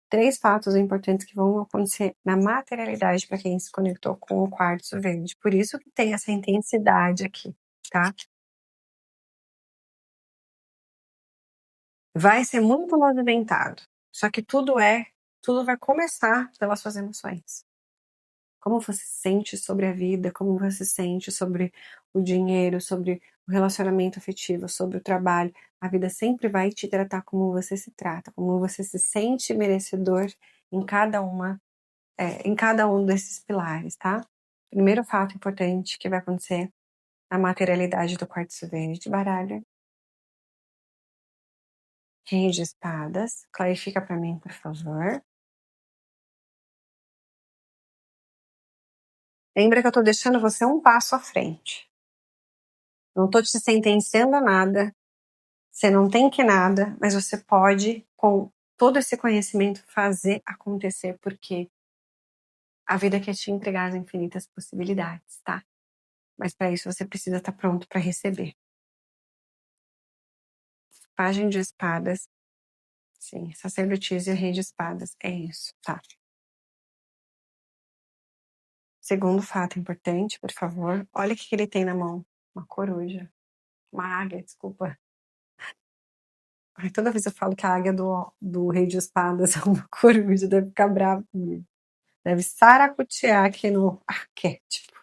3 fatos importantes que vão acontecer na materialidade para quem se conectou com o quartzo verde. Por isso que tem essa intensidade aqui, tá? Vai ser muito movimentado, só que tudo vai começar pelas suas emoções. Como você se sente sobre a vida, como você se sente sobre o dinheiro, sobre o relacionamento afetivo, sobre o trabalho. A vida sempre vai te tratar como você se trata, como você se sente merecedor em em cada um desses pilares, tá? Primeiro fato importante que vai acontecer na materialidade do quartzo verde, baralho. Rei de espadas, clarifica para mim, por favor. Lembra que eu tô deixando você um passo à frente. Não tô te sentenciando a nada, você não tem que nada, mas você pode, com todo esse conhecimento, fazer acontecer, porque a vida quer te entregar as infinitas possibilidades, tá? Mas para isso você precisa estar pronto para receber. Pajem de espadas. Sim, sacerdotisa e rei de espadas. É isso, tá. Segundo fato importante, por favor. Olha o que ele tem na mão. Uma coruja. Uma águia, desculpa. Ai, toda vez eu falo que a águia do rei de espadas é uma coruja, deve ficar bravo comigo. Deve saracotear aqui no arquétipo.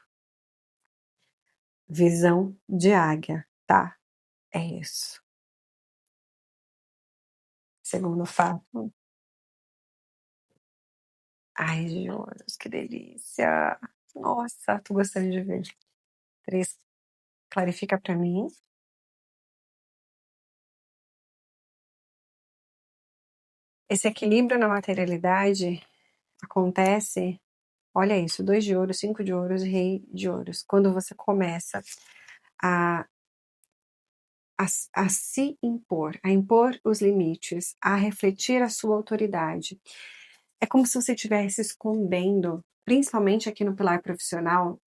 Visão de águia, tá? É isso. Segundo fato. Ai, de ouros, que delícia. Nossa, tô gostando de ver. 3, clarifica pra mim. Esse equilíbrio na materialidade acontece, olha isso, 2 de ouros, 5 de ouros e rei de ouros. Quando você começa a a se impor, a impor os limites, a refletir a sua autoridade. É como se você estivesse escondendo, principalmente aqui no pilar profissional,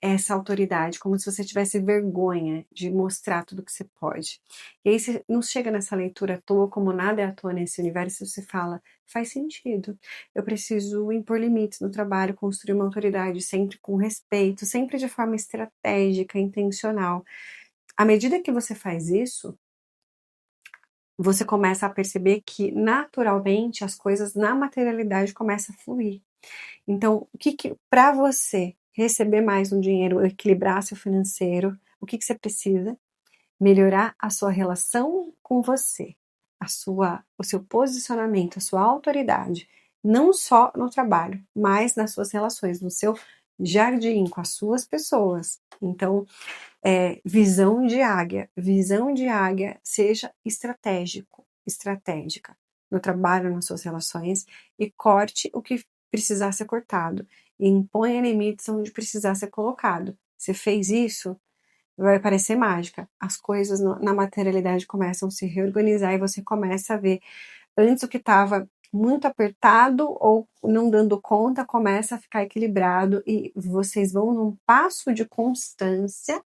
essa autoridade, como se você tivesse vergonha de mostrar tudo que você pode. E aí você não chega nessa leitura à toa, como nada é à toa nesse universo, você fala, faz sentido, eu preciso impor limites no trabalho, construir uma autoridade sempre com respeito, sempre de forma estratégica, intencional. À medida que você faz isso, você começa a perceber que naturalmente as coisas na materialidade começam a fluir. Então, o que para você receber mais um dinheiro, equilibrar seu financeiro, o que você precisa? Melhorar a sua relação com você, o seu posicionamento, a sua autoridade, não só no trabalho, mas nas suas relações, no seu jardim, com as suas pessoas. Então, visão de águia, seja estratégica no trabalho, nas suas relações, e corte o que precisar ser cortado, e imponha limites onde precisar ser colocado. Você fez isso, vai parecer mágica, as coisas na materialidade começam a se reorganizar e você começa a ver, antes o que estava muito apertado ou não dando conta, começa a ficar equilibrado e vocês vão num passo de constância.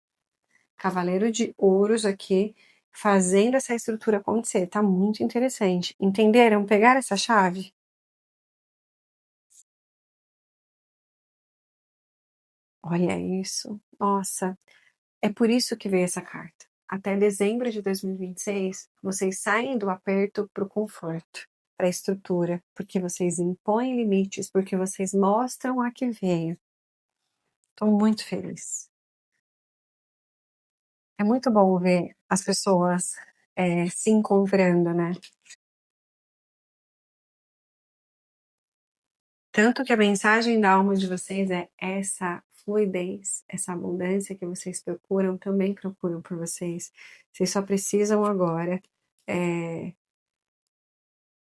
Cavaleiro de ouros aqui, fazendo essa estrutura acontecer. Tá muito interessante. Entenderam? Pegaram essa chave? Olha isso. Nossa, é por isso que veio essa carta. Até dezembro de 2026, vocês saem do aperto para o conforto, para a estrutura, porque vocês impõem limites, porque vocês mostram a que veio. Estou muito feliz. É muito bom ver as pessoas se encontrando, né? Tanto que a mensagem da alma de vocês é essa fluidez, essa abundância que vocês procuram, também procuram por vocês. Vocês só precisam agora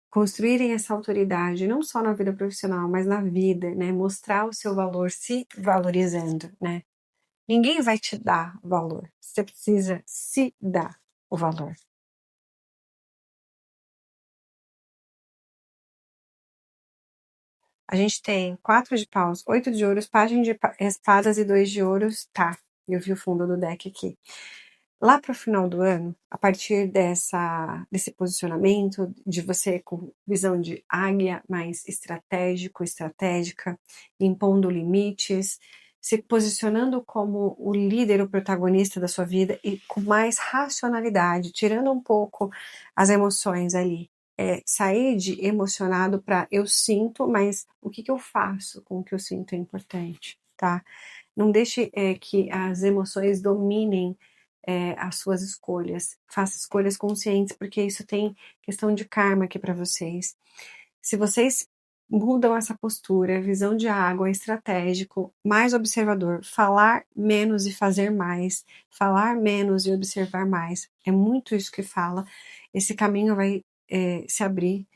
construírem essa autoridade, não só na vida profissional, mas na vida, né? Mostrar o seu valor, se valorizando, né? Ninguém vai te dar valor. Você precisa se dar o valor. A gente tem 4 de paus, 8 de ouros, pajem de espadas e 2 de ouros. Tá, eu vi o fundo do deck aqui. Lá para o final do ano, a partir desse posicionamento, de você com visão de águia, mais estratégica, impondo limites, se posicionando como o líder, o protagonista da sua vida e com mais racionalidade, tirando um pouco as emoções ali. Sair de emocionado para eu sinto, mas o que eu faço com o que eu sinto é importante, tá? Não deixe que as emoções dominem as suas escolhas. Faça escolhas conscientes, porque isso tem questão de karma aqui para vocês. Se vocês mudam essa postura, visão de água, estratégico, mais observador, falar menos e fazer mais, falar menos e observar mais, é muito isso que fala. Esse caminho vai se abrir,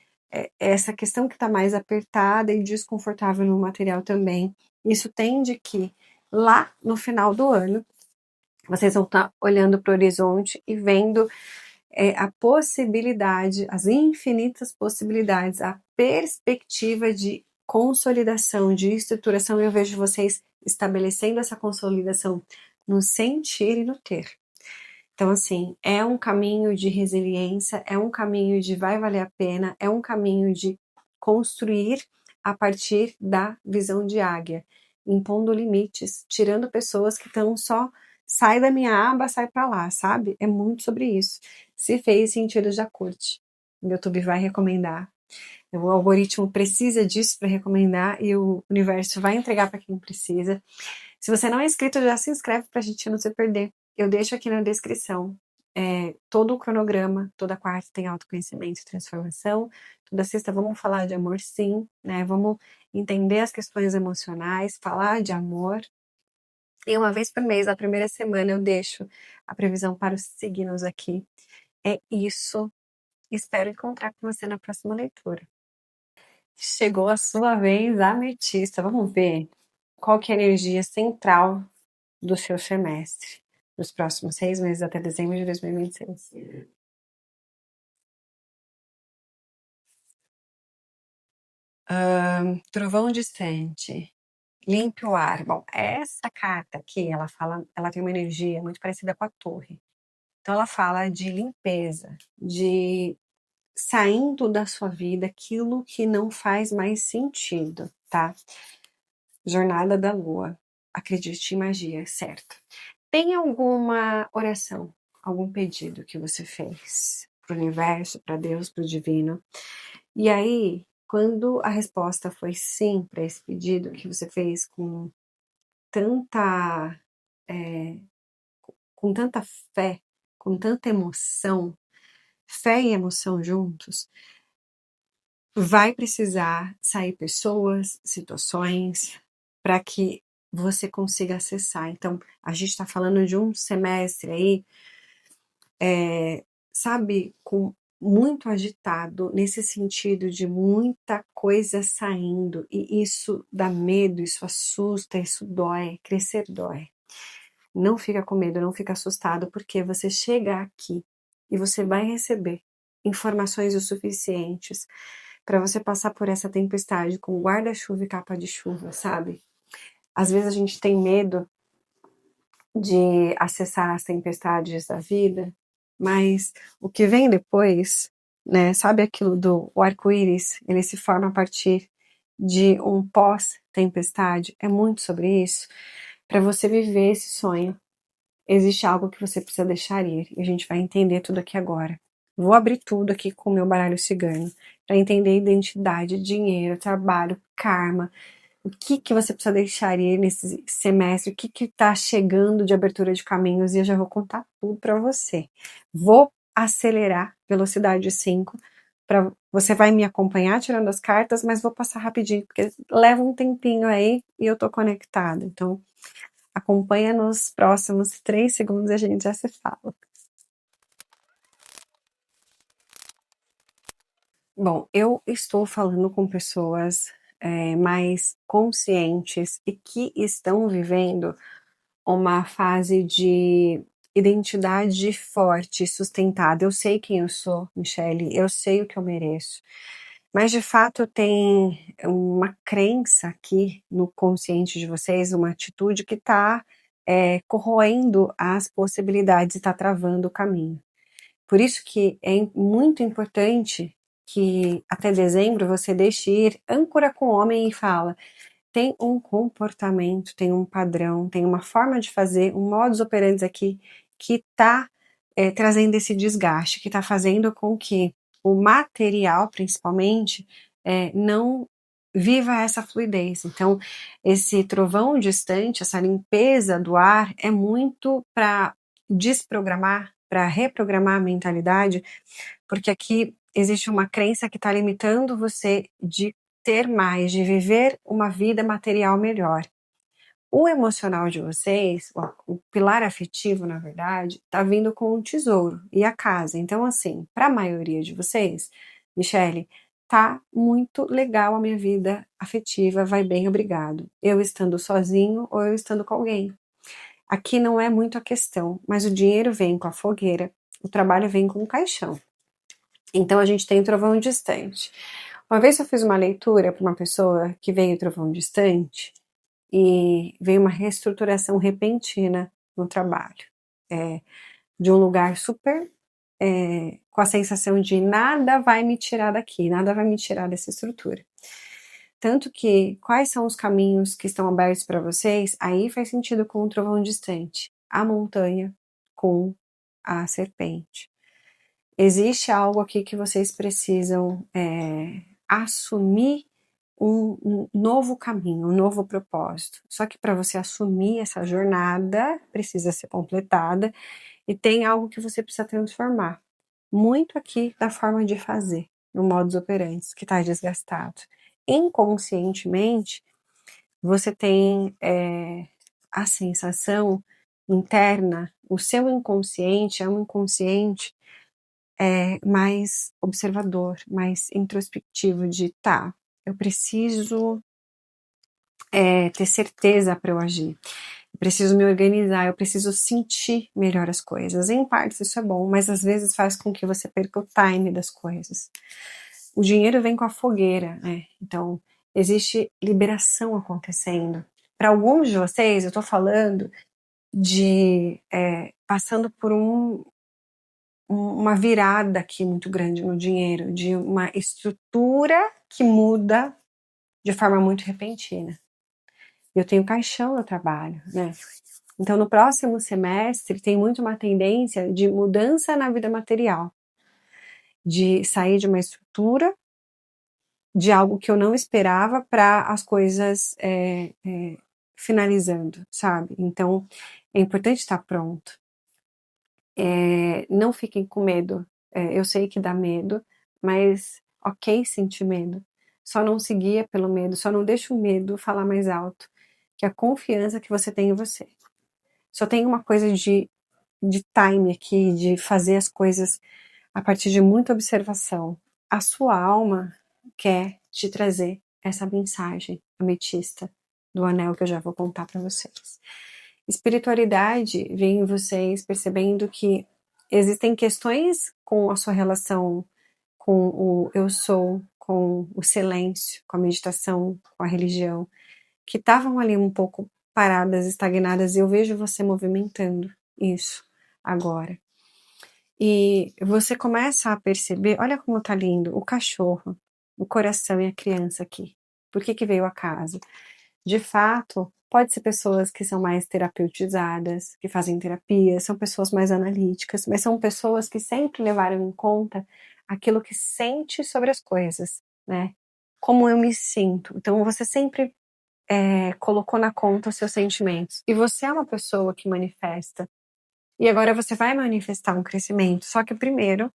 essa questão que está mais apertada e desconfortável no material também. Isso tende que lá no final do ano vocês vão estar olhando para o horizonte e vendo a possibilidade, as infinitas possibilidades, a perspectiva de consolidação, de estruturação. Eu vejo vocês estabelecendo essa consolidação no sentir e no ter. Então, assim, é um caminho de resiliência, é um caminho de vai valer a pena, é um caminho de construir a partir da visão de águia, impondo limites, tirando pessoas que estão só sai da minha aba, sai para lá, sabe? É muito sobre isso. Se fez sentido, já curte. O YouTube vai recomendar. O algoritmo precisa disso para recomendar e o universo vai entregar para quem precisa. Se você não é inscrito, já se inscreve para a gente não se perder. Eu deixo aqui na descrição todo o cronograma. Toda quarta tem autoconhecimento e transformação. Toda sexta vamos falar de amor, sim, né? Vamos entender as questões emocionais, falar de amor. E uma vez por mês, na primeira semana, eu deixo a previsão para os signos aqui. É isso. Espero encontrar com você na próxima leitura. Chegou a sua vez, ametista. Vamos ver qual que é a energia central do seu semestre, nos próximos 6 meses até dezembro de 2026. Trovão distante. Limpe o ar. Bom, essa carta aqui, ela tem uma energia muito parecida com a torre. Então ela fala de limpeza, de saindo da sua vida aquilo que não faz mais sentido, tá? Jornada da Lua. Acredite em magia, certo? Tem alguma oração, algum pedido que você fez para o universo, para Deus, para o divino? E aí, quando a resposta foi sim para esse pedido que você fez tanta, é, com tanta fé, com tanta emoção, fé e emoção juntos, vai precisar sair pessoas, situações, para que você consiga acessar. Então, a gente está falando de um semestre aí, sabe, com muito agitado, nesse sentido de muita coisa saindo, e isso dá medo, isso assusta, isso dói, crescer dói. Não fica com medo, não fica assustado, porque você chega aqui e você vai receber informações o suficientes para você passar por essa tempestade com guarda-chuva e capa de chuva, sabe? Às vezes a gente tem medo de acessar as tempestades da vida, mas o que vem depois, né? Sabe aquilo do arco-íris? Ele se forma a partir de um pós-tempestade. É muito sobre isso. Para você viver esse sonho, existe algo que você precisa deixar ir. E a gente vai entender tudo aqui agora. Vou abrir tudo aqui com o meu baralho cigano para entender identidade, dinheiro, trabalho, karma. O que você precisa deixar ir nesse semestre? O que está chegando de abertura de caminhos? E eu já vou contar tudo para você. Vou acelerar, velocidade 5. Você vai me acompanhar tirando as cartas, mas vou passar rapidinho, porque leva um tempinho aí e eu tô conectada. Então, acompanha nos próximos 3 segundos e a gente já se fala. Bom, eu estou falando com pessoas mais conscientes e que estão vivendo uma fase de identidade forte, sustentada. Eu sei quem eu sou, Michele, eu sei o que eu mereço. Mas de fato tem uma crença aqui no consciente de vocês, uma atitude que está corroendo as possibilidades e está travando o caminho. Por isso que é muito importante que até dezembro você deixe ir, âncora com o homem e fala, tem um comportamento, tem um padrão, tem uma forma de fazer, um modus operandi aqui que está trazendo esse desgaste, que está fazendo com que o material, principalmente, não viva essa fluidez. Então, esse trovão distante, essa limpeza do ar, é muito para desprogramar, para reprogramar a mentalidade, porque aqui existe uma crença que está limitando você de ter mais, de viver uma vida material melhor. O emocional de vocês, o pilar afetivo, na verdade, tá vindo com o tesouro e a casa. Então, assim, para a maioria de vocês, Michele, tá muito legal a minha vida afetiva, vai bem, obrigado. Eu estando sozinho ou eu estando com alguém. Aqui não é muito a questão, mas o dinheiro vem com a fogueira, o trabalho vem com o caixão. Então a gente tem o trovão distante. Uma vez eu fiz uma leitura para uma pessoa que veio trovão distante e veio uma reestruturação repentina no trabalho. De um lugar super com a sensação de nada vai me tirar daqui, nada vai me tirar dessa estrutura. Tanto que, quais são os caminhos que estão abertos para vocês? Aí faz sentido com o trovão distante. A montanha com a serpente. Existe algo aqui que vocês precisam assumir um novo caminho, um novo propósito. Só que para você assumir essa jornada, precisa ser completada e tem algo que você precisa transformar. Muito aqui da forma de fazer, no modus operandi, que está desgastado. Inconscientemente, você tem a sensação interna, o seu inconsciente é um inconsciente mais observador, mais introspectivo de eu preciso ter certeza para eu agir, eu preciso me organizar, eu preciso sentir melhor as coisas. Em partes isso é bom, mas às vezes faz com que você perca o time das coisas. O dinheiro vem com a fogueira, né? Então existe liberação acontecendo. Para alguns de vocês, eu tô falando de passando por uma virada aqui muito grande no dinheiro, de uma estrutura que muda de forma muito repentina. Eu tenho caixão no trabalho, né? Então, no próximo semestre, tem muito uma tendência de mudança na vida material, de sair de uma estrutura, de algo que eu não esperava, para as coisas finalizando, sabe? Então, é importante estar pronto. Não fiquem com medo. Eu sei que dá medo, mas ok sentir medo. Só não se guia pelo medo, só não deixa o medo falar mais alto, que a confiança que você tem em você. Só tem uma coisa de time aqui, de fazer as coisas a partir de muita observação. A sua alma quer te trazer essa mensagem ametista do anel que eu já vou contar para vocês. Espiritualidade vem em vocês percebendo que existem questões com a sua relação com o eu sou, com o silêncio, com a meditação, com a religião, que estavam ali um pouco paradas, estagnadas, e eu vejo você movimentando isso agora. E você começa a perceber, olha como tá lindo, o cachorro, o coração e a criança aqui. Por que veio a casa? De fato, pode ser pessoas que são mais terapeutizadas, que fazem terapia, são pessoas mais analíticas, mas são pessoas que sempre levaram em conta aquilo que sente sobre as coisas, né? Como eu me sinto. Então você sempre colocou na conta os seus sentimentos. E você é uma pessoa que manifesta. E agora você vai manifestar um crescimento. Só que primeiro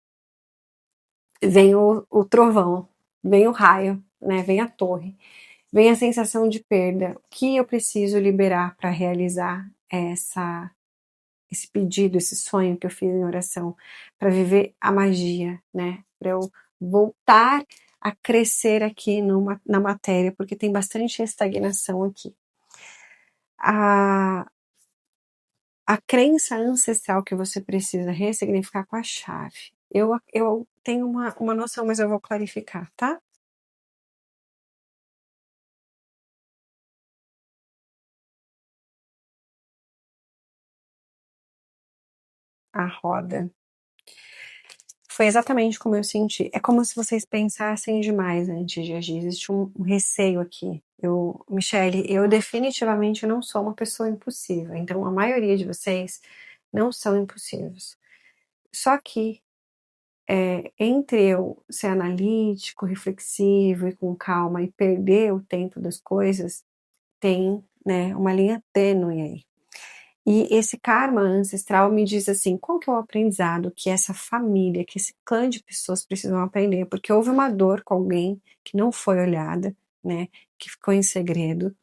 vem o trovão, vem o raio, né? Vem a torre, vem a sensação de perda. O que eu preciso liberar para realizar esse pedido, esse sonho que eu fiz em oração, para viver a magia, né? Para eu voltar a crescer aqui na matéria, porque tem bastante estagnação aqui. A crença ancestral que você precisa ressignificar com a chave. Eu tenho uma noção, mas eu vou clarificar, tá? A roda. Foi exatamente como eu senti. É como se vocês pensassem demais antes de agir. Existe um receio aqui. Michele, eu definitivamente não sou uma pessoa impulsiva. Então, a maioria de vocês não são impulsivos. Só que, entre eu ser analítico, reflexivo e com calma e perder o tempo das coisas, tem, né, uma linha tênue aí. E esse karma ancestral me diz assim, qual que é o aprendizado que essa família, que esse clã de pessoas precisam aprender? Porque houve uma dor com alguém que não foi olhada, né, que ficou em segredo.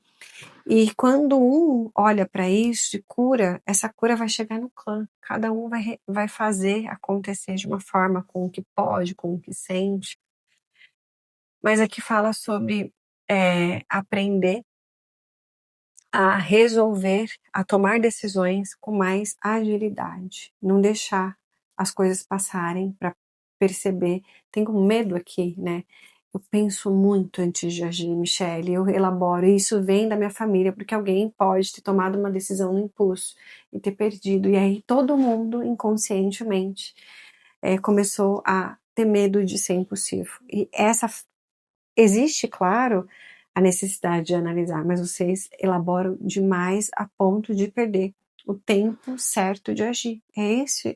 E quando um olha para isso e cura, essa cura vai chegar no clã. Cada um vai fazer acontecer de uma forma com o que pode, com o que sente. mas aqui fala sobre aprender a resolver, a tomar decisões com mais agilidade, não deixar as coisas passarem para perceber. Tenho medo aqui, né? Eu penso muito antes de agir, Michele, eu elaboro, e isso vem da minha família, porque alguém pode ter tomado uma decisão no impulso e ter perdido, e aí todo mundo inconscientemente começou a ter medo de ser impulsivo. E existe, claro, a necessidade de analisar, mas vocês elaboram demais a ponto de perder o tempo certo de agir. Esse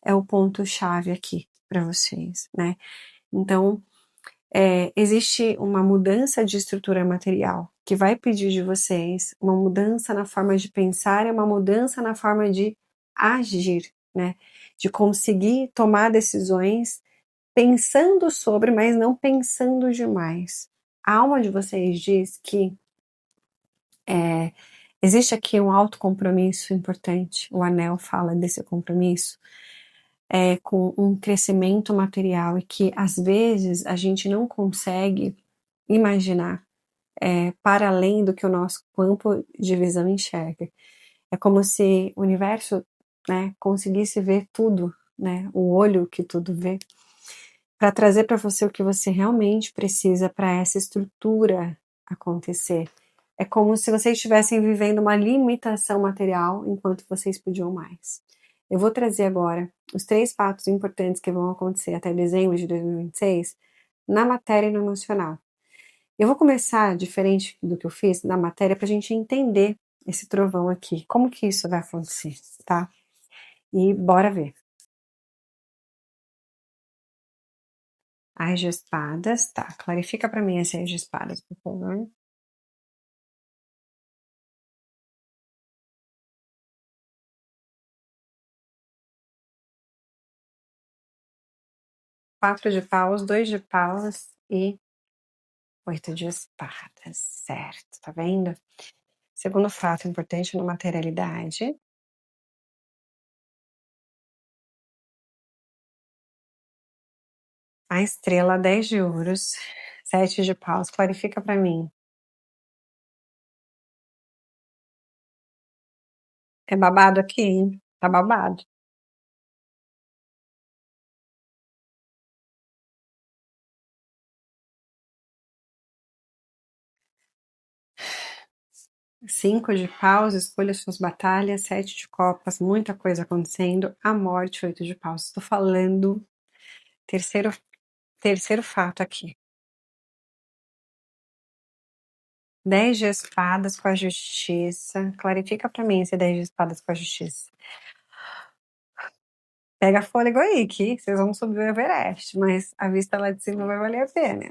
é o ponto-chave aqui para vocês, né? Então, existe uma mudança de estrutura material que vai pedir de vocês uma mudança na forma de pensar e uma mudança na forma de agir, né? De conseguir tomar decisões pensando sobre, mas não pensando demais. A alma de vocês diz que existe aqui um autocompromisso importante. O anel fala desse compromisso com um crescimento material e que às vezes a gente não consegue imaginar para além do que o nosso campo de visão enxerga. É como se o universo, né, conseguisse ver tudo, né, o olho que tudo vê, para trazer para você o que você realmente precisa para essa estrutura acontecer. É como se vocês estivessem vivendo uma limitação material enquanto vocês podiam mais. Eu vou trazer agora os 3 fatos importantes que vão acontecer até dezembro de 2026 na matéria e no emocional. Eu vou começar diferente do que eu fiz na matéria para a gente entender esse trovão aqui, como que isso vai acontecer, tá? E bora ver. As de espadas, tá, clarifica para mim esse as de espadas, por favor. 4 de paus, 2 de paus e 8 de espadas, certo, tá vendo? Segundo fato importante na materialidade, a estrela 10 de ouros, 7 de paus, clarifica para mim. É babado aqui, hein? Tá babado. 5 de paus, escolha suas batalhas, 7 de copas, muita coisa acontecendo, a morte, 8 de paus. Estou falando, terceiro, terceiro fato aqui. 10 de espadas com a justiça. Clarifica pra mim esse 10 de espadas com a justiça. Pega fôlego aí, que vocês vão subir o Everest, mas a vista lá de cima vai valer a pena.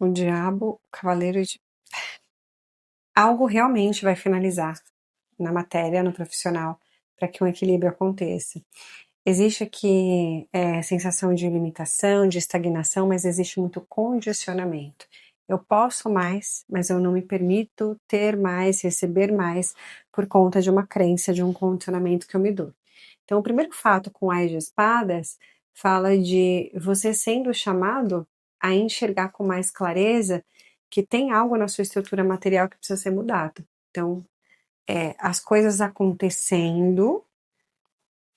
O diabo, o cavaleiro de... Algo realmente vai finalizar na matéria, no profissional, para que um equilíbrio aconteça. Existe aqui sensação de limitação, de estagnação, mas existe muito condicionamento. Eu posso mais, mas eu não me permito ter mais, receber mais, por conta de uma crença, de um condicionamento que eu me dou. Então, o primeiro fato com Ás de Espadas fala de você sendo chamado a enxergar com mais clareza que tem algo na sua estrutura material que precisa ser mudado. Então, as coisas acontecendo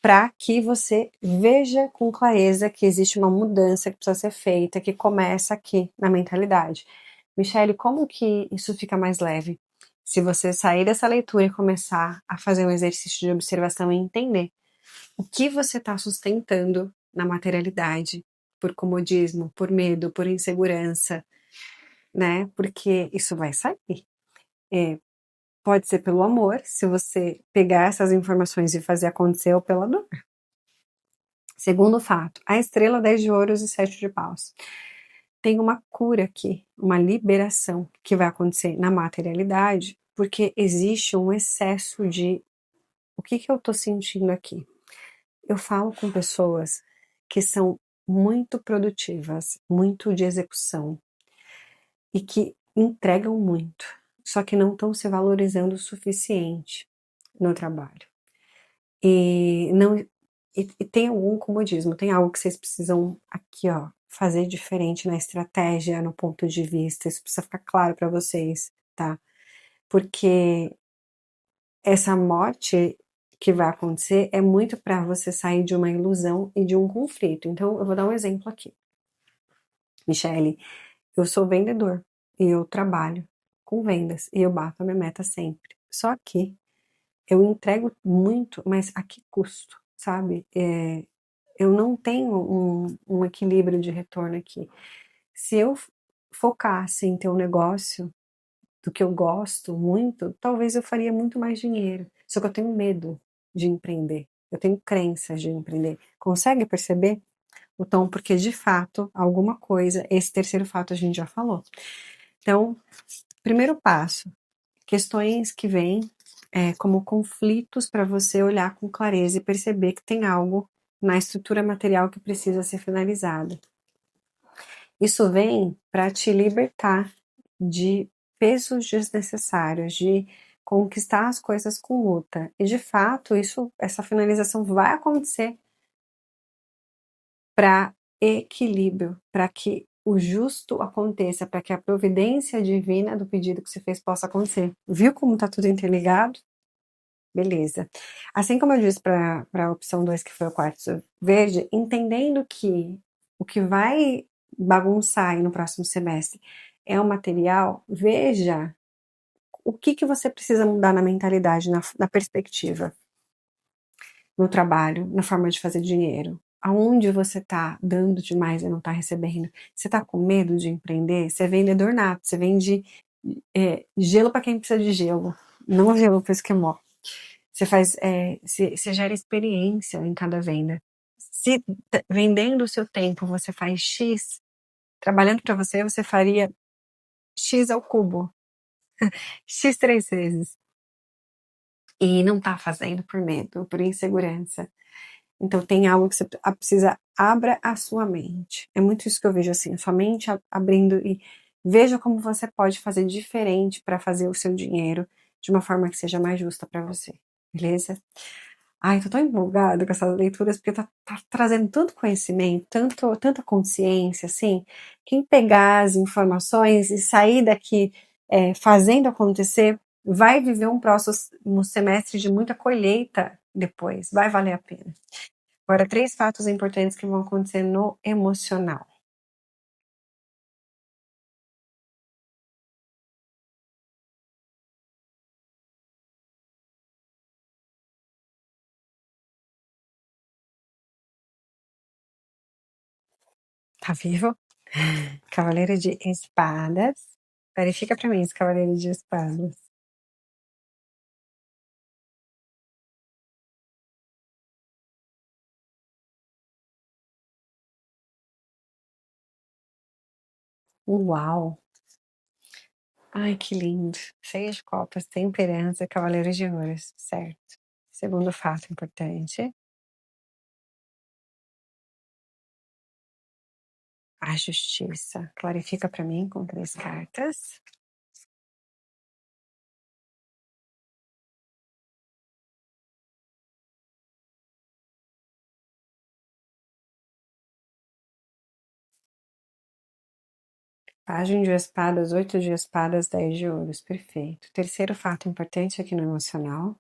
para que você veja com clareza que existe uma mudança que precisa ser feita, que começa aqui na mentalidade. Michele, como que isso fica mais leve? Se você sair dessa leitura e começar a fazer um exercício de observação e entender o que você está sustentando na materialidade, por comodismo, por medo, por insegurança, né? Porque isso vai sair. Pode ser pelo amor, se você pegar essas informações e fazer acontecer, ou pela dor. Segundo fato, a estrela 10 de ouros e 7 de paus. Tem uma cura aqui, uma liberação que vai acontecer na materialidade, porque existe um excesso de... O que eu tô sentindo aqui? Eu falo com pessoas que são muito produtivas, muito de execução, e que entregam muito, só que não estão se valorizando o suficiente no trabalho. E não e tem algum comodismo, tem algo que vocês precisam aqui, ó, fazer diferente na estratégia, no ponto de vista, isso precisa ficar claro para vocês, tá? Porque essa morte que vai acontecer é muito para você sair de uma ilusão e de um conflito. Então, eu vou dar um exemplo aqui. Michele, eu sou vendedor e eu trabalho com vendas e eu bato a minha meta sempre. Só que eu entrego muito, mas a que custo, sabe? Eu não tenho um equilíbrio de retorno aqui. Se eu focasse em ter um negócio do que eu gosto muito, talvez eu faria muito mais dinheiro. Só que eu tenho medo de empreender. Eu tenho crenças de empreender. Consegue perceber o tom? Porque de fato, alguma coisa, esse terceiro fato a gente já falou. Então, primeiro passo, questões que vêm como conflitos para você olhar com clareza e perceber que tem algo na estrutura material que precisa ser finalizado. Isso vem para te libertar de pesos desnecessários, de conquistar as coisas com luta. E de fato, essa finalização vai acontecer para equilíbrio, para que o justo aconteça, para que a providência divina do pedido que você fez possa acontecer. Viu como está tudo interligado? Beleza. Assim como eu disse para a opção 2, que foi o quartzo verde, entendendo que o que vai bagunçar aí no próximo semestre é o material, veja o que você precisa mudar na mentalidade, na perspectiva, no trabalho, na forma de fazer dinheiro. Aonde você está dando demais e não está recebendo? Você está com medo de empreender? Você é vendedor nato, você vende gelo para quem precisa de gelo, não gelo para esquimó. Você faz, você gera experiência em cada venda. Se vendendo o seu tempo você faz X, trabalhando para você, você faria X ao cubo, X 3 vezes. E não tá fazendo por medo, por insegurança. Então tem algo que você precisa, abra a sua mente. É muito isso que eu vejo assim, a sua mente abrindo e veja como você pode fazer diferente para fazer o seu dinheiro de uma forma que seja mais justa para você, beleza? Ai, tô tão empolgada com essas leituras, porque tá trazendo tanto conhecimento, tanta consciência, assim. Quem pegar as informações e sair daqui fazendo acontecer, vai viver um próximo semestre de muita colheita depois, vai valer a pena. Agora, 3 fatos importantes que vão acontecer no emocional. Tá vivo? Cavaleiro de espadas. Verifica pra mim esse cavaleiro de espadas. Uau! Ai, que lindo. 6 de copas, temperança, cavaleiro de ouros, certo. Segundo fato importante, a justiça. Clarifica para mim com 3 cartas. Pajem de espadas, 8 de espadas, 10 de ouros. Perfeito. Terceiro fato importante aqui no emocional.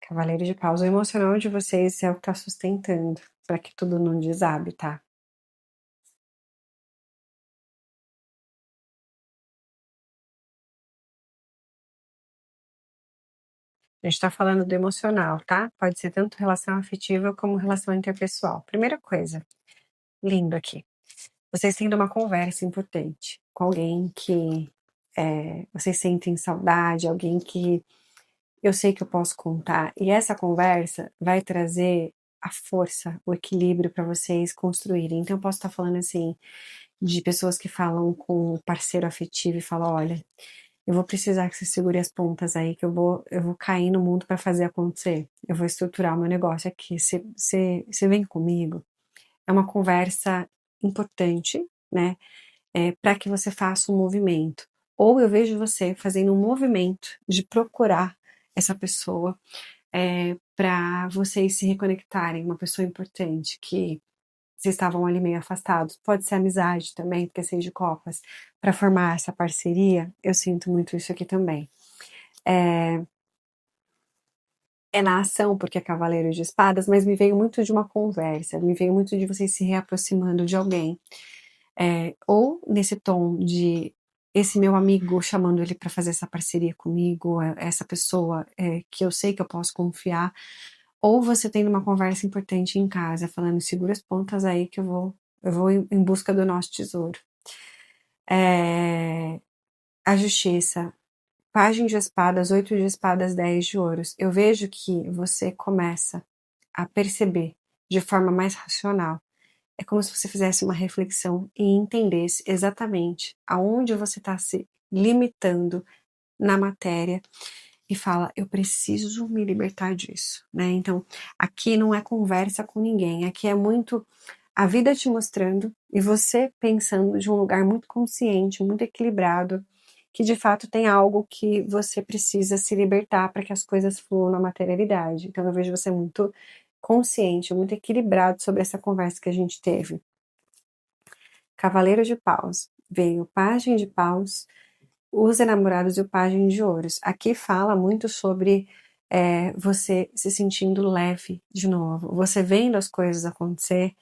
Cavaleiro de paus. O emocional de vocês é o que tá sustentando, para que tudo não desabe, tá? A gente tá falando do emocional, tá? Pode ser tanto relação afetiva como relação interpessoal. Primeira coisa, lindo aqui. Vocês tendo uma conversa importante com alguém que vocês sentem saudade, alguém que eu sei que eu posso contar, e essa conversa vai trazer a força, o equilíbrio para vocês construírem. Então eu posso estar falando assim de pessoas que falam com o parceiro afetivo e falam, olha, eu vou precisar que você segure as pontas aí, que eu vou cair no mundo para fazer acontecer. Eu vou estruturar o meu negócio aqui. Você vem comigo? É uma conversa importante, né? para que você faça um movimento. Ou eu vejo você fazendo um movimento de procurar essa pessoa, para vocês se reconectarem, uma pessoa importante que vocês estavam ali meio afastados. Pode ser amizade também, porque é 6 de copas, para formar essa parceria. Eu sinto muito isso aqui também. É na ação, porque é cavaleiro de espadas, mas me veio muito de uma conversa, me veio muito de vocês se reaproximando de alguém. Ou nesse tom de esse meu amigo chamando ele para fazer essa parceria comigo, essa pessoa que eu sei que eu posso confiar, ou você tendo uma conversa importante em casa, falando segura as pontas aí que eu vou em busca do nosso tesouro. A justiça, Pajem de espadas, 8 de espadas, 10 de ouros. Eu vejo que você começa a perceber de forma mais racional. É como se você fizesse uma reflexão e entendesse exatamente aonde você está se limitando na matéria e fala, eu preciso me libertar disso, né? Então, aqui não é conversa com ninguém, aqui é muito a vida te mostrando e você pensando de um lugar muito consciente, muito equilibrado, que de fato tem algo que você precisa se libertar para que as coisas fluam na materialidade. Então eu vejo você muito consciente, muito equilibrado sobre essa conversa que a gente teve. Cavaleiro de Paus, veio Pajem de Paus, os enamorados e o Pajem de Ouros. Aqui fala muito sobre você se sentindo leve de novo, você vendo as coisas acontecer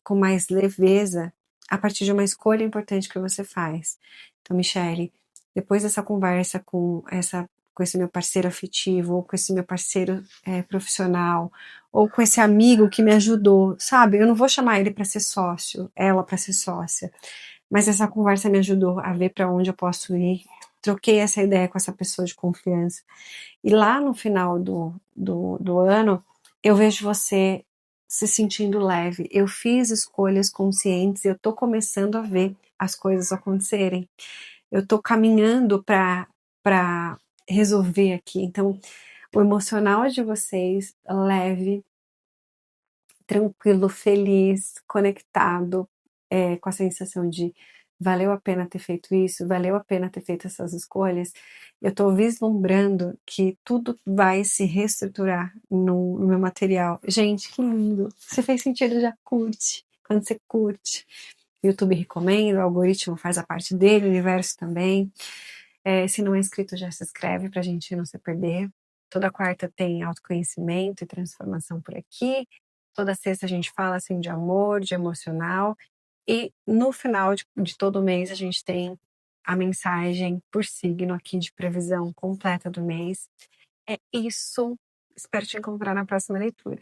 com mais leveza a partir de uma escolha importante que você faz. Então, Michele, depois dessa conversa com esse meu parceiro afetivo, ou com esse meu parceiro profissional, ou com esse amigo que me ajudou, sabe? Eu não vou chamar ele para ser sócio, ela para ser sócia, mas essa conversa me ajudou a ver para onde eu posso ir. Troquei essa ideia com essa pessoa de confiança. E lá no final do ano, eu vejo você se sentindo leve. Eu fiz escolhas conscientes e eu tô começando a ver as coisas acontecerem. Eu tô caminhando para resolver aqui. Então, o emocional de vocês leve, tranquilo, feliz, conectado, com a sensação de valeu a pena ter feito isso, valeu a pena ter feito essas escolhas. Eu estou vislumbrando que tudo vai se reestruturar no meu material. Gente, que lindo! Se fez sentido, já curte. Quando você curte, o YouTube recomenda, o algoritmo faz a parte dele, o universo também. Se não é inscrito, já se inscreve para a gente não se perder. Toda quarta tem autoconhecimento e transformação por aqui. Toda sexta a gente fala assim de amor, de emocional. E no final de todo mês a gente tem a mensagem por signo aqui de previsão completa do mês. É isso. Espero te encontrar na próxima leitura.